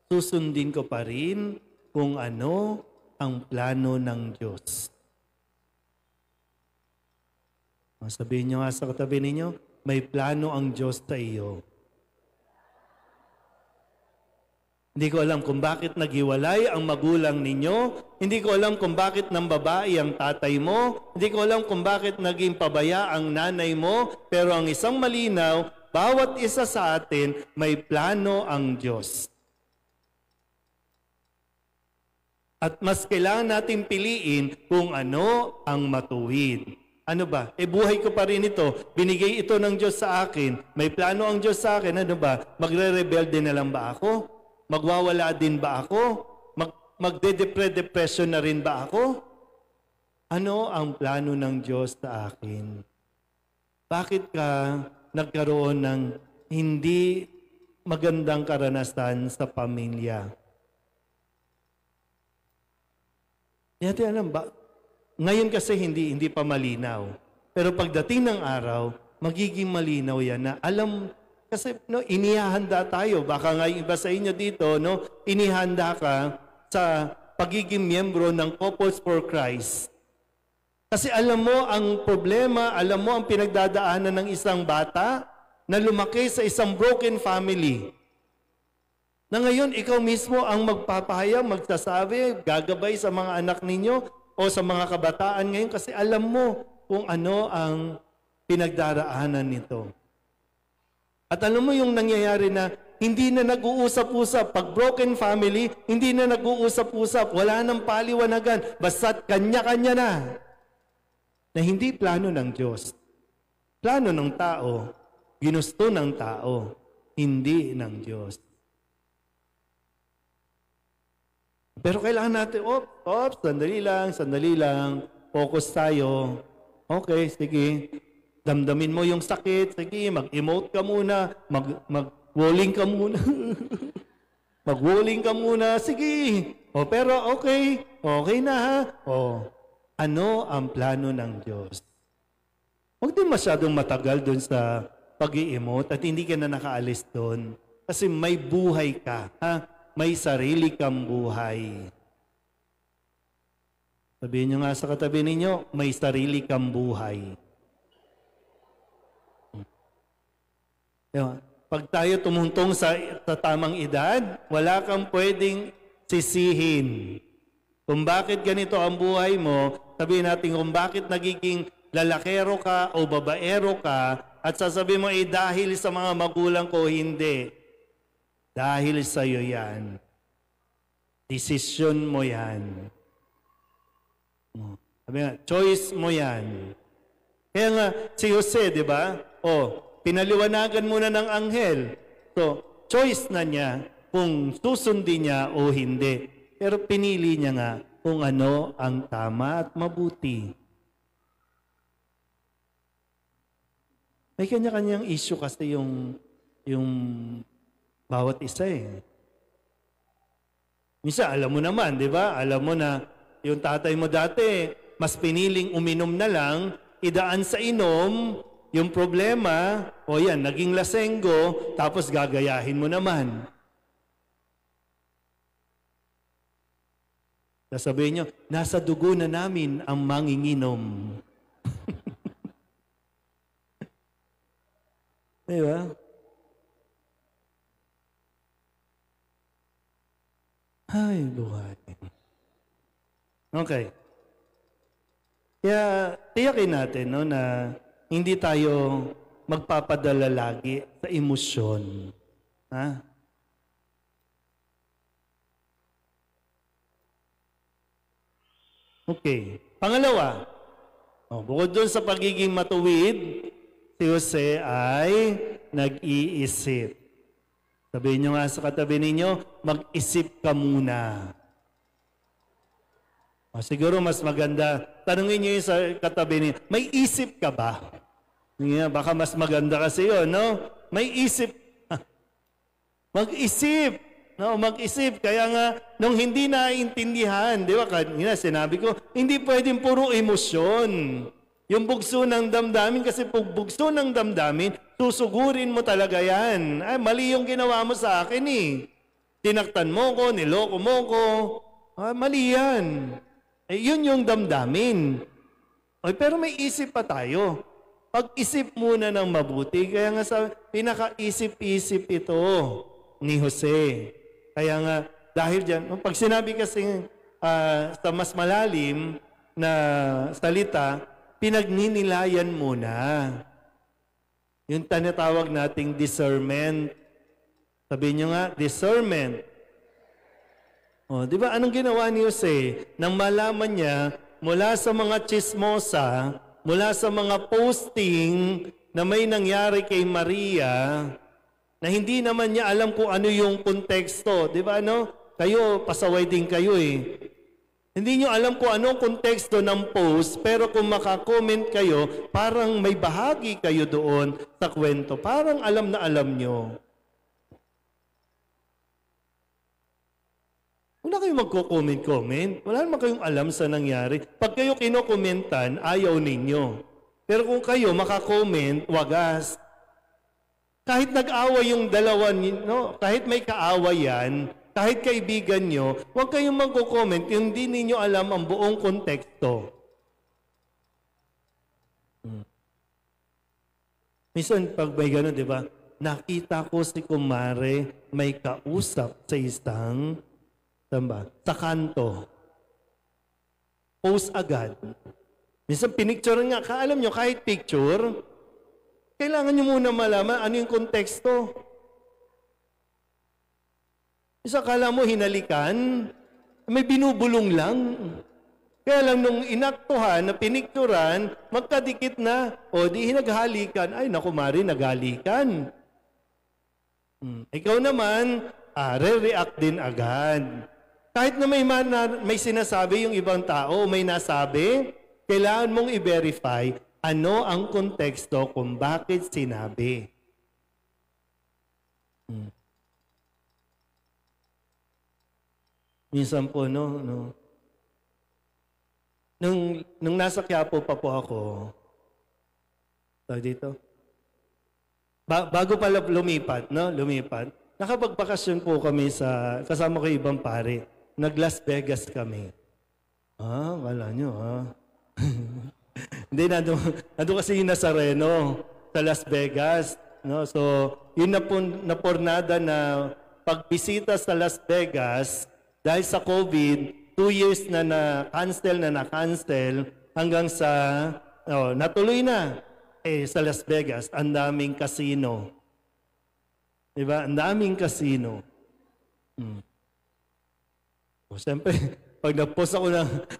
susundin ko pa rin kung ano ang plano ng Diyos. Sabihin nyo nga sa katabi ninyo, may plano ang Diyos sa iyo. Hindi ko alam kung bakit naghiwalay ang magulang ninyo. Hindi ko alam kung bakit nang babae ang tatay mo. Hindi ko alam kung bakit naging pabaya ang nanay mo. Pero ang isang malinaw, bawat isa sa atin, may plano ang Diyos. At mas kailangan natin piliin kung ano ang matuwid. Ano ba? Buhay ko pa rin ito. Binigay ito ng Diyos sa akin. May plano ang Diyos sa akin. Ano ba? Magre-rebelde na lang ba ako? Magwawala din ba ako? Magde-depression na rin ba ako? Ano ang plano ng Diyos sa akin? Bakit ka nagkaroon ng hindi magandang karanasan sa pamilya? Hindi natin alam ba? Ngayon kasi hindi pa malinaw. Pero pagdating ng araw, magiging malinaw yan na alam, kasi inihahanda tayo. Baka nga iba sa inyo dito, inihanda ka sa pagiging miyembro ng Couples for Christ. Kasi alam mo ang problema, alam mo ang pinagdadaanan ng isang bata na lumaki sa isang broken family. Na ngayon, ikaw mismo ang magpapahayag, magsasabi, gagabay sa mga anak ninyo, o sa mga kabataan ngayon kasi alam mo kung ano ang pinagdaraanan nito. At alam mo yung nangyayari na hindi na nag-uusap-usap. Pag broken family, hindi na nag-uusap-usap. Wala nang paliwanagan. Basta't kanya-kanya na. Na hindi plano ng Diyos. Plano ng tao. Ginusto ng tao. Hindi ng Diyos. Pero kailangan natin, sandali lang, focus tayo. Okay, sige. Damdamin mo yung sakit, sige, mag-emote ka muna, mag-walling ka muna. Mag-walling ka muna, sige. Pero okay na ha. Ano ang plano ng Diyos? Huwag din masyadong matagal dun sa pag-i-emote at hindi ka na nakaalis dun. Kasi may buhay ka, ha? May sarili kang buhay. Sabihin nyo nga sa katabi ninyo, may sarili kang buhay. Pag tayo tumuntong sa tamang edad, wala kang pwedeng sisihin. Kung bakit ganito ang buhay mo, sabihin natin kung bakit nagiging lalakero ka o babaero ka, at sasabihin mo, dahil sa mga magulang ko, hindi. Dahil sa iyo yan. Desisyon mo yan. Sabi nga, choice mo yan. Kaya nga, si Jose, di ba? Pinaliwanagan muna ng anghel. So, choice na niya kung susundin niya o hindi. Pero pinili niya nga kung ano ang tama at mabuti. May kanya-kanyang issue kasi yung bawat isa eh. Minsan, alam mo naman, di ba? Alam mo na yung tatay mo dati, mas piniling uminom na lang, idaan sa inom, yung problema, o yan, naging lasenggo, tapos gagayahin mo naman. Sasabihin nyo, nasa dugo na namin ang manginginom. Di ba? Ay, buhay. Okay. Kaya tiyakin natin no, na hindi tayo magpapadala lagi sa emosyon. Ha? Okay. Pangalawa, bukod doon sa pagiging matuwid, si Jose ay nag-iisip. Sabihin nyo nga sa katabi ninyo, mag-isip ka muna. Siguro mas maganda, tanungin nyo yung sa katabi ninyo, may isip ka ba? Baka mas maganda kasi yun, no? May isip. Mag-isip. No, mag-isip. Kaya nga, nung hindi naiintindihan, di ba, kanina sinabi ko, hindi pwedeng puro emosyon. Yung bugso ng damdamin, kasi pag bugso ng damdamin, susugurin mo talaga yan. Ay, mali yung ginawa mo sa akin eh. Tinaktan mo ko, niloko mo ko. Mali yan. Yun yung damdamin. Pero may isip pa tayo. Pag-isip muna ng mabuti. Kaya nga sa pinaka-isip-isip ito ni Jose. Kaya nga, dahil dyan, pag sinabi kasi sa mas malalim na salita, pinagninilayan muna. Yung tinatawag nating discernment. Sabihin nyo nga, discernment. Di ba, anong ginawa ni Jose? Nang malaman niya, mula sa mga chismosa, mula sa mga posting na may nangyari kay Maria, na hindi naman niya alam kung ano yung konteksto. Di ba, ano? Kayo, pasaway din kayo eh. Hindi nyo alam kung anong konteksto ng post, pero kung makakomment kayo, parang may bahagi kayo doon sa kwento. Parang alam na alam nyo. Wala kayong magko-comment-comment. Wala naman kayong alam sa nangyari. Pag kayo kinokomentan, ayaw ninyo. Pero kung kayo makakomment, wagas. Kahit nag-away yung dalawa, no? Kahit may kaaway yan, kahit kaibigan nyo, huwag kayong magko-comment yung hindi ninyo alam ang buong konteksto. Minsan, pag may gano'n, di ba? Nakita ko si Kumare may kausap sa isang sa kanto. Post agad. Minsan pinicture nga. Alam nyo, kahit picture, kailangan nyo muna malaman ano yung konteksto. Minsan kala mo hinalikan, may binubulong lang. Kaya lang nung inaktuhan na pinicturan, magkadikit na, o di naghalikan. Ay, naku Mari, naghalikan. Ikaw naman, re-react din agad. Kahit na may sinasabi yung ibang tao, may nasabi, kailangan mong i-verify ano ang konteksto kung bakit sinabi. Minsan po, nung nasa Quiapo pa po ako, dito, bago pala lumipat, nakapagbakasyon po kami kasama ko ibang pare. Nag-Las Vegas kami. Wala nyo, Hindi, nandun kasi yung Nazareno sa Las Vegas. No? So, yun na pornada na pagbisita sa Las Vegas, dahil sa COVID, 2 years na na-cancel hanggang sa, natuloy na. Sa Las Vegas, ang daming casino. Diba? Ang daming casino. Siyempre, pag nag-post ako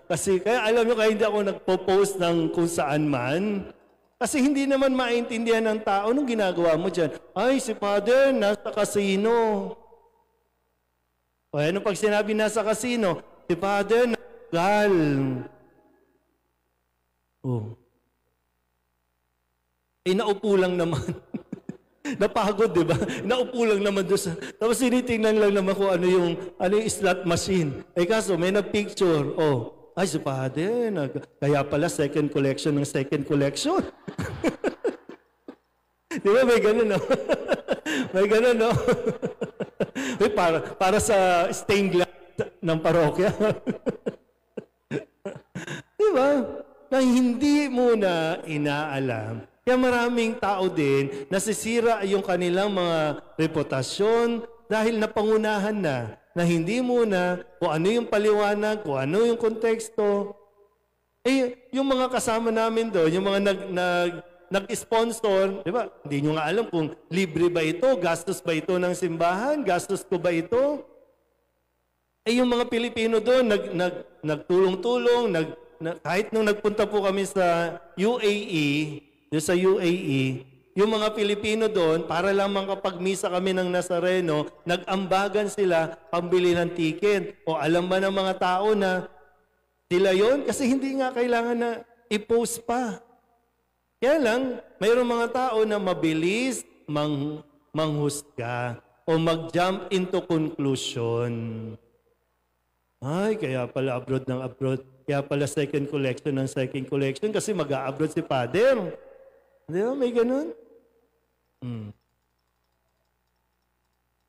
kasi kaya alam nyo, kaya hindi ako nagpo-post ng kung saan man, Kasi hindi naman maintindihan ng tao nung ginagawa mo dyan. Ay, si Father, nasa casino. O ano pag sinabi nasa casino? Si Father, naggal. Oh. Eh, naupo lang naman. Napagod, di ba? Naupo lang naman doon sa... Tapos sinitingnan lang naman kung ano yung slot machine. Eh kaso, may nag-picture. Oh, ay, si Father, kaya pala second collection ng second collection. Di ba, may ganun, no? May ganun, no? Uy, para sa stained glass ng parokya. Di ba? Na hindi mo na inaalam. Kaya maraming tao din nasisira yung kanilang mga reputasyon dahil napangunahan na hindi muna kung ano yung paliwanag, kung ano yung konteksto. Eh, yung mga kasama namin doon, yung mga nag-sponsor, di ba? Hindi nyo nga alam kung libre ba ito, gastos ba ito ng simbahan, gastos ko ba ito? Eh, yung mga Pilipino doon, nagtulong-tulong, kahit nung nagpunta po kami sa UAE, yung mga Pilipino doon, para lamang kapag misa kami ng Nazareno, nag-ambagan sila pambili ng ticket. O alam ba ng mga tao na sila yon? Kasi hindi nga kailangan na i-post pa. Kaya lang, mayroong mga tao na mabilis manghusga o mag-jump into conclusion. Ay, kaya pala abroad ng abroad. Kaya pala second collection ng second collection kasi mag-a-abroad si Father. Di ba? May ganun?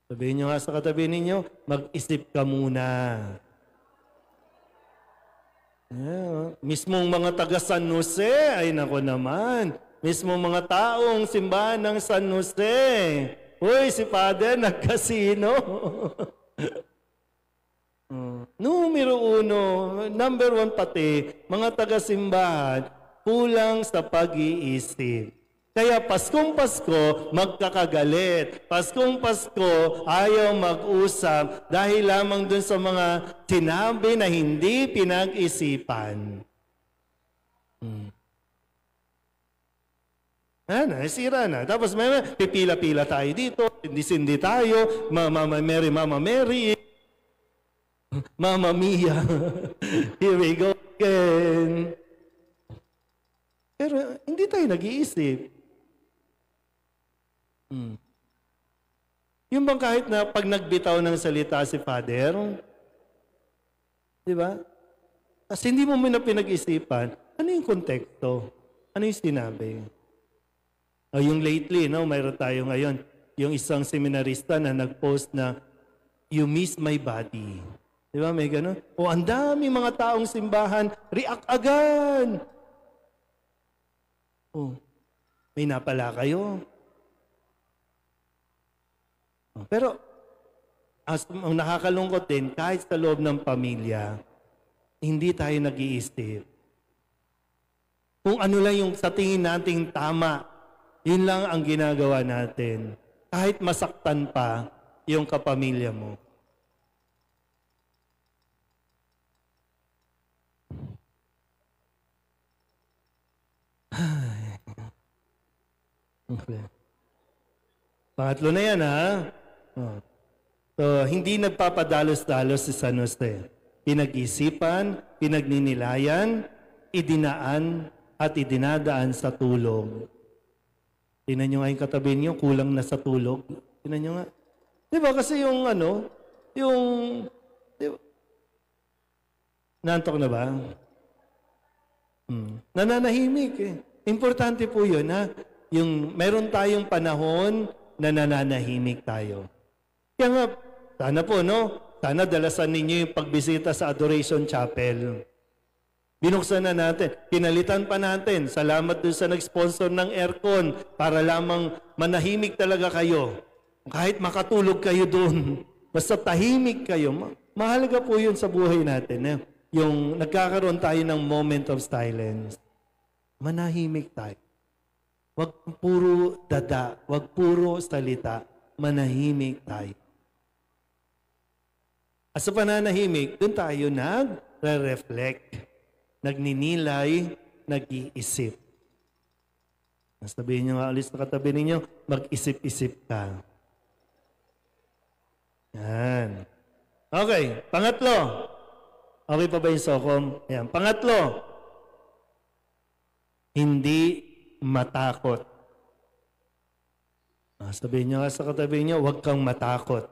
Sabihin nyo nga sa katabi ninyo, mag-isip ka muna. Yeah. Mismong mga taga San Jose, ay nako naman. Mismong mga taong simbahan ng San Jose. Uy, si Father nagkasino. Number 1 pati, mga taga-simbahan, kulang sa pag-iisip. Kaya Paskong Pasko, magkakagalit. Paskong Pasko, ayaw mag-usap dahil lamang dun sa mga sinabi na hindi pinag-isipan. Sira na. Tapos may pipila-pila tayo dito, hindi tayo, Mama Mary, Mama Mia. Here we go again. Pero hindi tayo nag-iisip. Yung bang kahit na pag nagbitaw ng salita si Father, di ba? Kasi hindi mo muna pinag-isipan, ano yung konteksto? Ano yung sinabi? O yung lately, mayroon tayo ngayon, yung isang seminarista na nag-post na, "You miss my body." Di ba? May ganun. O ang dami mga taong simbahan, react agad. Oh, may napala kayo. Pero, ang nakakalungkot din, kahit sa loob ng pamilya, hindi tayo nag-iisip. Kung ano lang yung sa tingin nating tama, yun lang ang ginagawa natin. Kahit masaktan pa yung kapamilya mo. Okay. Pangatlo na yan, ha? So, hindi nagpapadalos-dalos si San Jose. Pinag-isipan, pinagninilayan, idinaan, at idinadaan sa tulog. Tingnan nyo nga yung katabi nyo, kulang na sa tulog. Tingnan nyo nga. Di ba? Kasi yung diba? Nantok na ba? Nananahimik eh. Importante po yun, ha? Yung meron tayong panahon na nananahimik tayo. Kaya nga, sana po, sana dalasan ninyo yung pagbisita sa Adoration Chapel. Binuksan na natin. Pinalitan pa natin. Salamat dun sa nag-sponsor ng aircon para lamang manahimik talaga kayo. Kahit makatulog kayo dun. Basta tahimik kayo. Mahalaga po yun sa buhay natin. Yung nagkakaroon tayo ng moment of silence. Manahimik tayo. Wag puro dada. Wag puro salita. Manahimik tayo. At sa pananahimik, dun tayo nag-reflect. Nagninilay, nag-iisip. Sabihin nyo nga ulit sa katabi ninyo, mag-isip-isip ka. Yan. Okay, pangatlo. Okay pa ba yung sokom? Yan. Pangatlo, hindi matakot. Sabihin nyo nga sa katabi nyo, huwag kang matakot.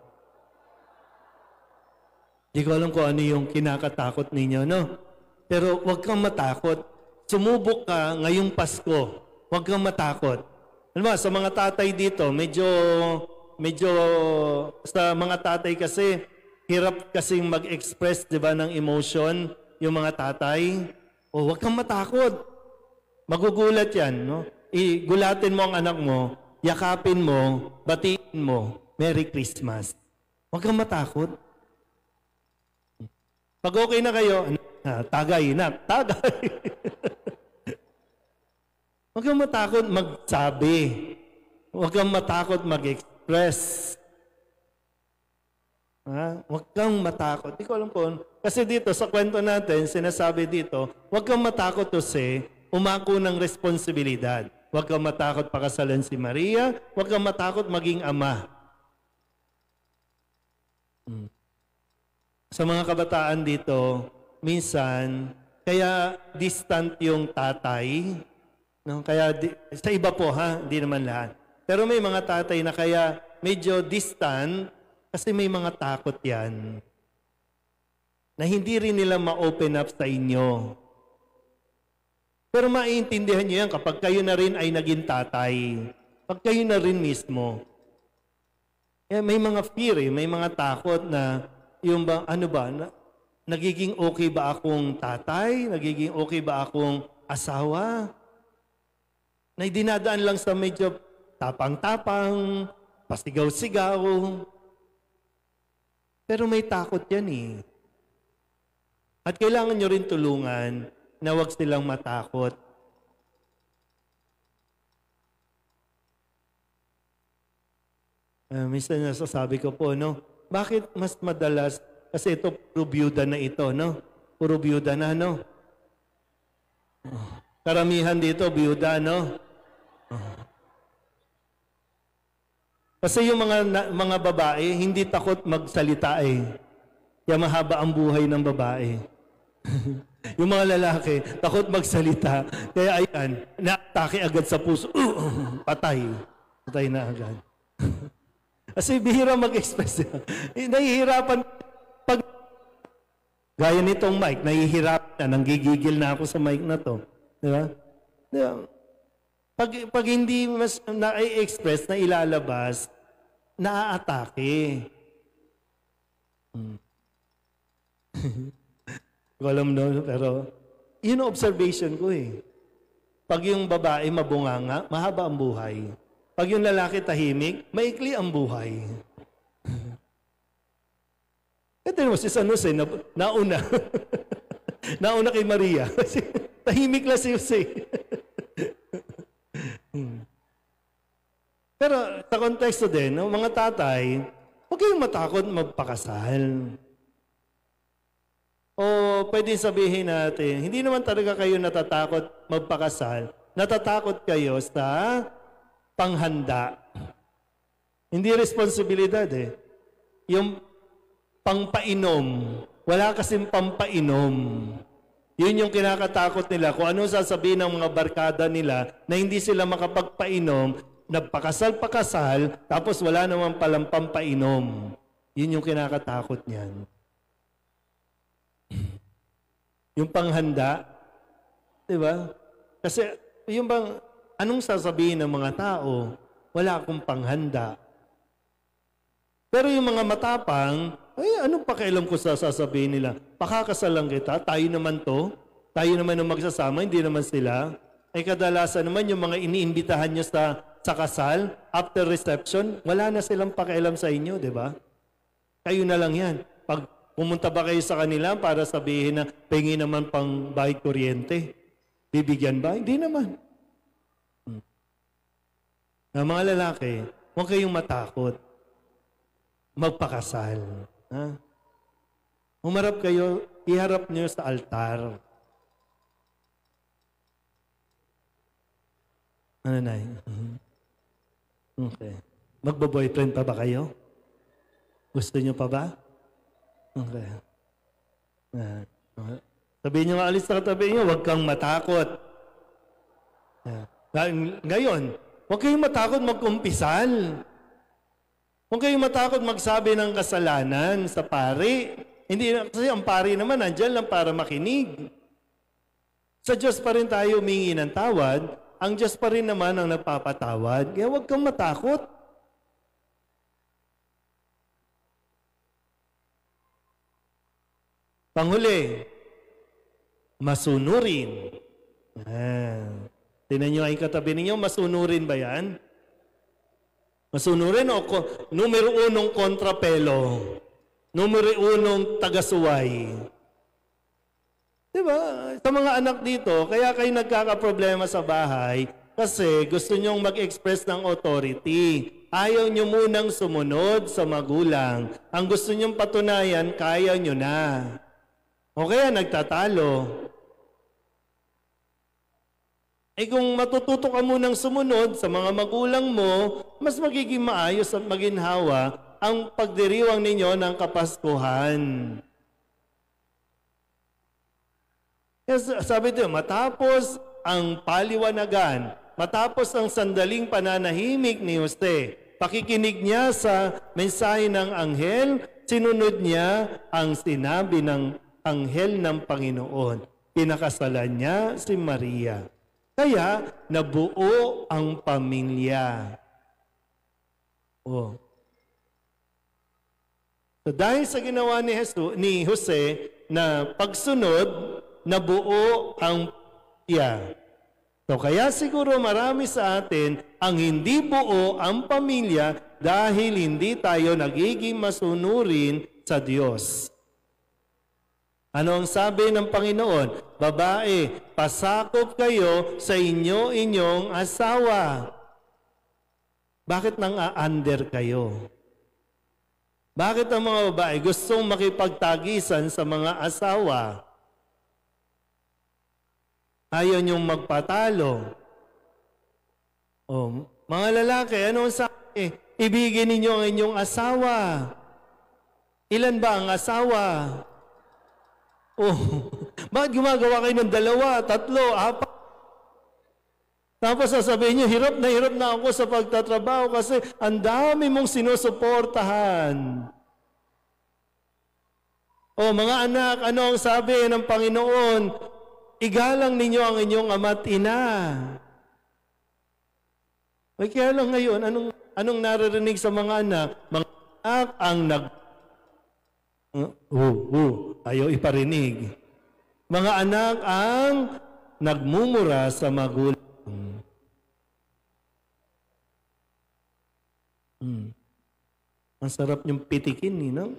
Di ko alam kung ano yung kinakatakot ninyo, no? Pero huwag kang matakot. Sumubok ka ngayong Pasko. Huwag kang matakot. Alam mo, sa mga tatay dito, medyo sa mga tatay kasi, hirap kasing mag-express, di ba, ng emotion, yung mga tatay. O, huwag kang matakot. Magugulat yan, no? Igulatin mo ang anak mo, yakapin mo, batiin mo, Merry Christmas. Huwag kang matakot. Pag okay na kayo, tagay na, tagay. Huwag kang matakot magsabi. Huwag kang matakot mag-express. Huwag kang matakot. Di ko alam po. Kasi dito, sa kwento natin, sinasabi dito, huwag kang matakot to say, umako ng responsibilidad. Huwag kang matakot pakasalan si Maria. Huwag kang matakot maging ama. Sa mga kabataan dito, minsan, kaya distant yung tatay. No? Kaya sa iba po, hindi naman lahat. Pero may mga tatay na kaya medyo distant kasi may mga takot yan na hindi rin nila ma-open up sa inyo. Pero maiintindihan nyo yan kapag kayo na rin ay naging tatay. Pag kayo na rin mismo. May mga fear, may mga takot na yung ba, nagiging okay ba akong tatay? Nagiging okay ba akong asawa? Na dinadaan lang sa medyo tapang-tapang, pasigaw-sigaw. Pero may takot yan eh. At kailangan nyo rin tulungan na huwag silang matakot. Minsan nasasabi ko po, no? Bakit mas madalas, kasi ito puro byuda na ito, no? Puro byuda na, no? Karamihan dito, byuda, no? Kasi yung mga babae, hindi takot magsalita eh. Kaya mahaba ang buhay ng babae. Yung mga lalaki, takot magsalita. Kaya ayan, na-atake agad sa puso. Patay. Patay na agad. Kasi bihira mag-express. Nahihirapan. Pag gaya nitong mic, nahihirapan na. Nanggigigil na ako sa mic na to. Diba? Diba? Pag hindi mas na-express, na ilalabas, naaatake. Ko alam no, pero yun ang observation ko eh. Pag yung babae mabunganga, mahaba ang buhay. Pag yung lalaki tahimik, maikli ang buhay. Ito mo, si San Jose, nauna. Nauna kay Maria. Kasi tahimik lang si Jose. Pero sa konteksto din, no, mga tatay, huwag kayong matakot magpakasal. O pwede sabihin natin, hindi naman talaga kayo natatakot magpakasal. Natatakot kayo sa panghanda. Hindi responsibilidad eh. Yung pangpainom. Wala kasing pampainom. Yun yung kinakatakot nila. Kung ano sasabihin ng mga barkada nila na hindi sila makapagpainom, nagpakasal-pakasal, tapos wala naman palang pampainom. Yun yung kinakatakot niyan. Yung panghanda, di ba? Kasi yung bang, anong sasabihin ng mga tao? Wala akong panghanda. Pero yung mga matapang, ay, anong pakialam ko sa sasabihin nila? Pakakasal lang kita, tayo naman to, tayo naman ang magsasama, hindi naman sila. Ay kadalasan naman yung mga iniimbitahan nyo sa kasal, after reception, wala na silang pakialam sa inyo, di ba? Kayo na lang yan. Pag pumunta ba kayo sa kanila para sabihin na pengi naman pang bayad kuryente, bibigyan ba? Hindi naman. Na mga lalaki, huwag kayong matakot. Magpakasal. Ha? Umarap kayo, iharap niyo sa altar. Ano na? Okay. Magbo-boyfriend pa ba kayo? Gusto niyo pa ba? Okay. Sabihin niyo nga, alis na katabi niyo, huwag kang matakot. Ngayon, huwag kayong matakot magkumpisal. Huwag kayong matakot magsabi ng kasalanan sa pari. Hindi, kasi ang pari naman nandiyan lang para makinig. Sa Diyos pa rin tayo humingi ng tawad. Ang Diyos pa rin naman ang nagpapatawad. Kaya huwag kang matakot. Panghuli, masunurin. Tingnan nyo ay katabi ninyo, masunurin ba yan? Masunurin o numero unong kontrapelo? Numero unong tagasuway? Diba? Sa mga anak dito, kaya kayo nagkakaproblema sa bahay kasi gusto nyong mag-express ng authority. Ayaw nyo munang sumunod sa magulang. Ang gusto nyong patunayan, kaya nyo na. O kaya nagtatalo. Kung matututo ka munang sumunod sa mga magulang mo, mas magiging maayos at maginhawa ang pagdiriwang ninyo ng Kapaskuhan. Yes, sabi dito, matapos ang paliwanagan, matapos ang sandaling pananahimik ni Jose, pakikinig niya sa mensahe ng anghel, sinunod niya ang sinabi ng anghel ng Panginoon. Pinakasalan niya si Maria. Kaya nabuo ang pamilya. So dahil sa ginawa ni Jose na pagsunod, nabuo ang pamilya. So kaya siguro marami sa atin ang hindi buo ang pamilya dahil hindi tayo nagiging masunurin sa Diyos. Ano ang sabi ng Panginoon? Babae, pasakop kayo sa inyong asawa. Bakit nang a-under kayo? Bakit ang mga babae gustong makipagtagisan sa mga asawa? Ayaw niyong magpatalo. Mga lalaki, ano ang sabi? Ibigin ninyo ang inyong asawa. Ilan ba ang asawa? Bakit gumagawa kayo ng 2, 3, 4? Tapos sasabihin niyo, hirap na ako sa pagtatrabaho kasi ang dami mong sinusuportahan. Mga anak, ano ang sabi ng Panginoon? Igalang ninyo ang inyong ama't ina. Kaya lang ngayon, anong naririnig sa mga anak? Mga anak ang ayaw iparinig. Mga anak ang nagmumura sa magulang. Ang sarap niyong pitikin, no?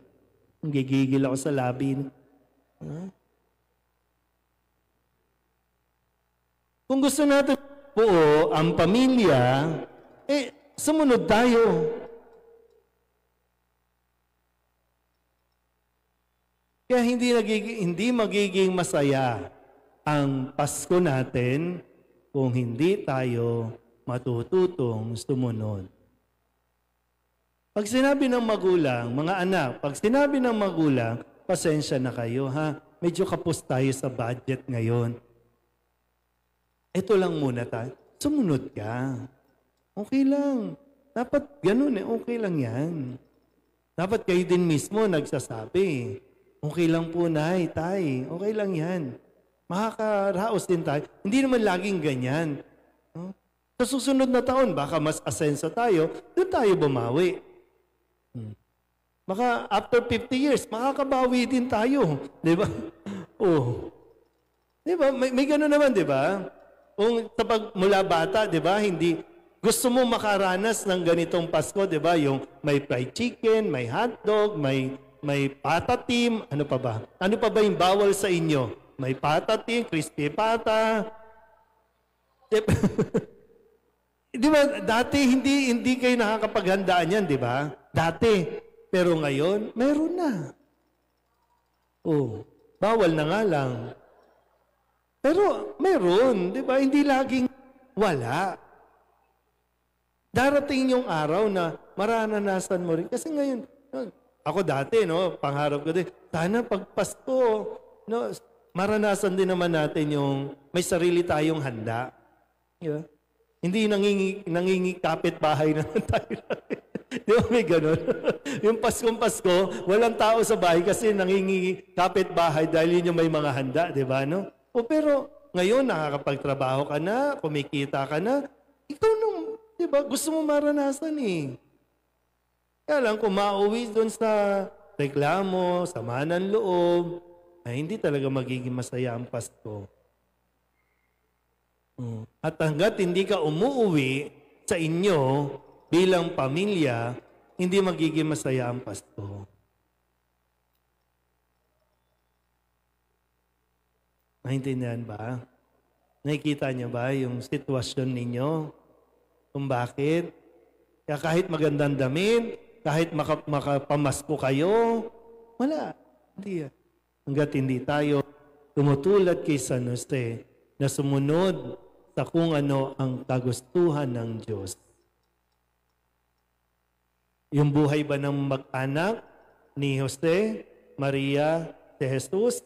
Ang gigigil ako sa labi. Kung gusto natin buo ang pamilya, sumunod tayo. Kaya hindi magiging masaya ang Pasko natin kung hindi tayo matututong sumunod. Pag sinabi ng magulang, mga anak, pag sinabi ng magulang, pasensya na kayo ha, medyo kapos tayo sa budget ngayon. Ito lang muna tayo, sumunod ka. Okay lang. Dapat ganun okay lang yan. Dapat kayo din mismo nagsasabi. Okay lang po, nay, tay. Okay lang yan. Makakaraos din tayo. Hindi naman laging ganyan. Sa susunod na taon, baka mas asenso tayo, doon tayo bumawi. Baka after 50 years, makakabawi din tayo. Di ba? Di ba? May gano'n naman, di ba? Mula bata, di ba? Hindi, gusto mo makaranas ng ganitong Pasko, di ba? Yung may fried chicken, may hotdog, may patatim, ano pa ba? Ano pa ba yung bawal sa inyo? May patatim, crispy pata. Di ba, dati hindi kayo nakakapaghandaan yan, di ba? Dati. Pero ngayon, meron na. Bawal na nga lang. Pero meron, di ba? Hindi laging wala. Darating yung araw na mararanasan mo rin. Kasi ngayon, ako dati, pangarap ko din, sana pag Pasko, maranasan din naman natin yung may sarili tayong handa. Diba? Hindi nangingikapit bahay naman tayo. Di ba may ganun? Yung Paskong-Pasko, walang tao sa bahay kasi nangingikapit bahay dahil yun yung may mga handa, di ba? No? Pero ngayon, nakakapagtrabaho ka na, kumikita ka na, ikaw nung, di ba, gusto mo maranasan eh. Kaya lang, kung mauwi doon sa reklamo, sama ng loob, ay hindi talaga magiging masaya ang Pasko. At hanggat hindi ka umuwi sa inyo bilang pamilya, hindi magiging masaya ang Pasko. Naintindihan ba? Nakikita niyo ba yung sitwasyon ninyo? Kung bakit? Kaya kahit magandang damit, kahit makapamasko kayo, wala. Hindi. Hanggat hindi tayo tumutulad kay San Jose na sumunod sa kung ano ang kagustuhan ng Diyos. Yung buhay ba ng mag-anak ni Jose, Maria, de Jesus,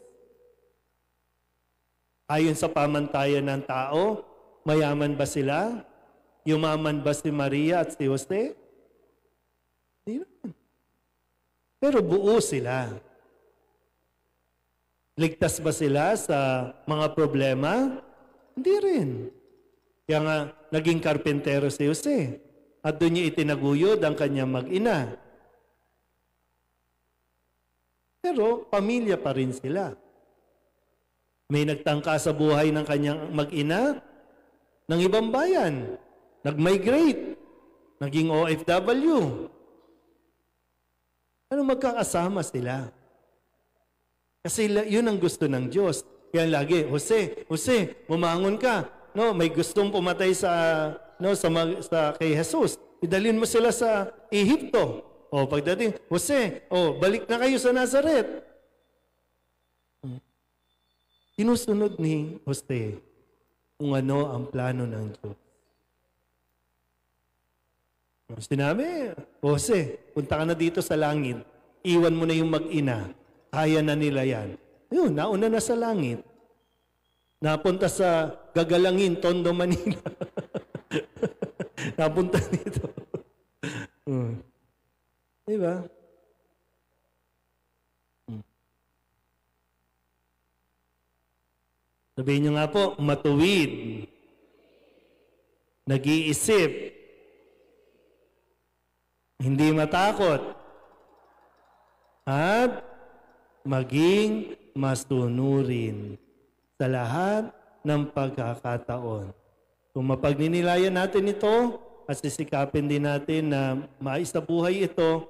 ayon sa pamantayan ng tao, mayaman ba sila? Yumaman ba si Maria at si Jose? Hindi naman. Pero buo sila. Ligtas ba sila sa mga problema? Hindi rin. Kaya nga, naging karpentero si Jose. At doon niya itinaguyod ang kanyang mag-ina. Pero pamilya pa rin sila. May nagtangka sa buhay ng kanyang mag-ina ng ibang bayan. Nag-migrate. Naging OFW. Ano magkakasama sila? Kasi yun ang gusto ng Diyos. Kaya lagi, Jose, bumangon ka. No, may gustong pumatay sa kay Jesus. Idalhin mo sila sa Ehipto. O pagdating, Jose, balik na kayo sa Nazaret. Sinusunod ni Jose kung ano ang plano ng Diyos. Sinabi, Jose, punta ka na dito sa langit. Iwan mo na yung mag-ina. Kaya na nila yan. Ayun, nauna na sa langit. Napunta sa Gagalangin, Tondo, Manila. Napunta dito. Diba? Sabihin nyo nga po, matuwid. Nag-iisip. Hindi matakot. At maging masunurin sa lahat ng pagkakataon. Kung mapagninilayan natin ito at sisikapin din natin na maisabuhay ito,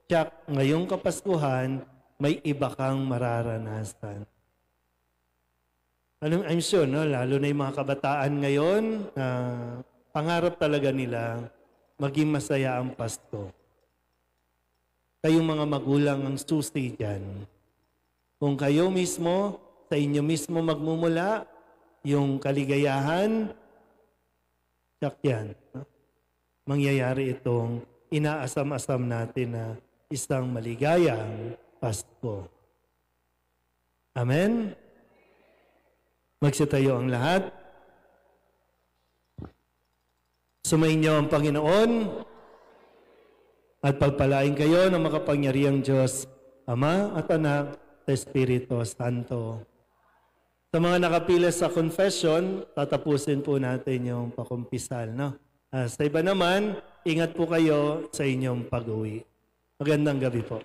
tiyak ngayong Kapaskuhan, may iba kang mararanasan. I'm sure, lalo na yung mga kabataan ngayon, pangarap talaga nila maging masaya ang Pasko. Kayong mga magulang ang susi dyan. Kung kayo mismo, sa inyo mismo magmumula, yung kaligayahan, tsak yan. Mangyayari itong inaasam-asam natin na isang maligayang Pasko. Amen? Magsitayo ang lahat. Sumainyo ang Panginoon at pagpalain kayo ng makapangyarihang Diyos, Ama at Anak at Espiritu Santo. Sa mga nakapila sa confession, tatapusin po natin yung pakumpisal. Sa iba naman, ingat po kayo sa inyong pag-uwi. Magandang gabi po.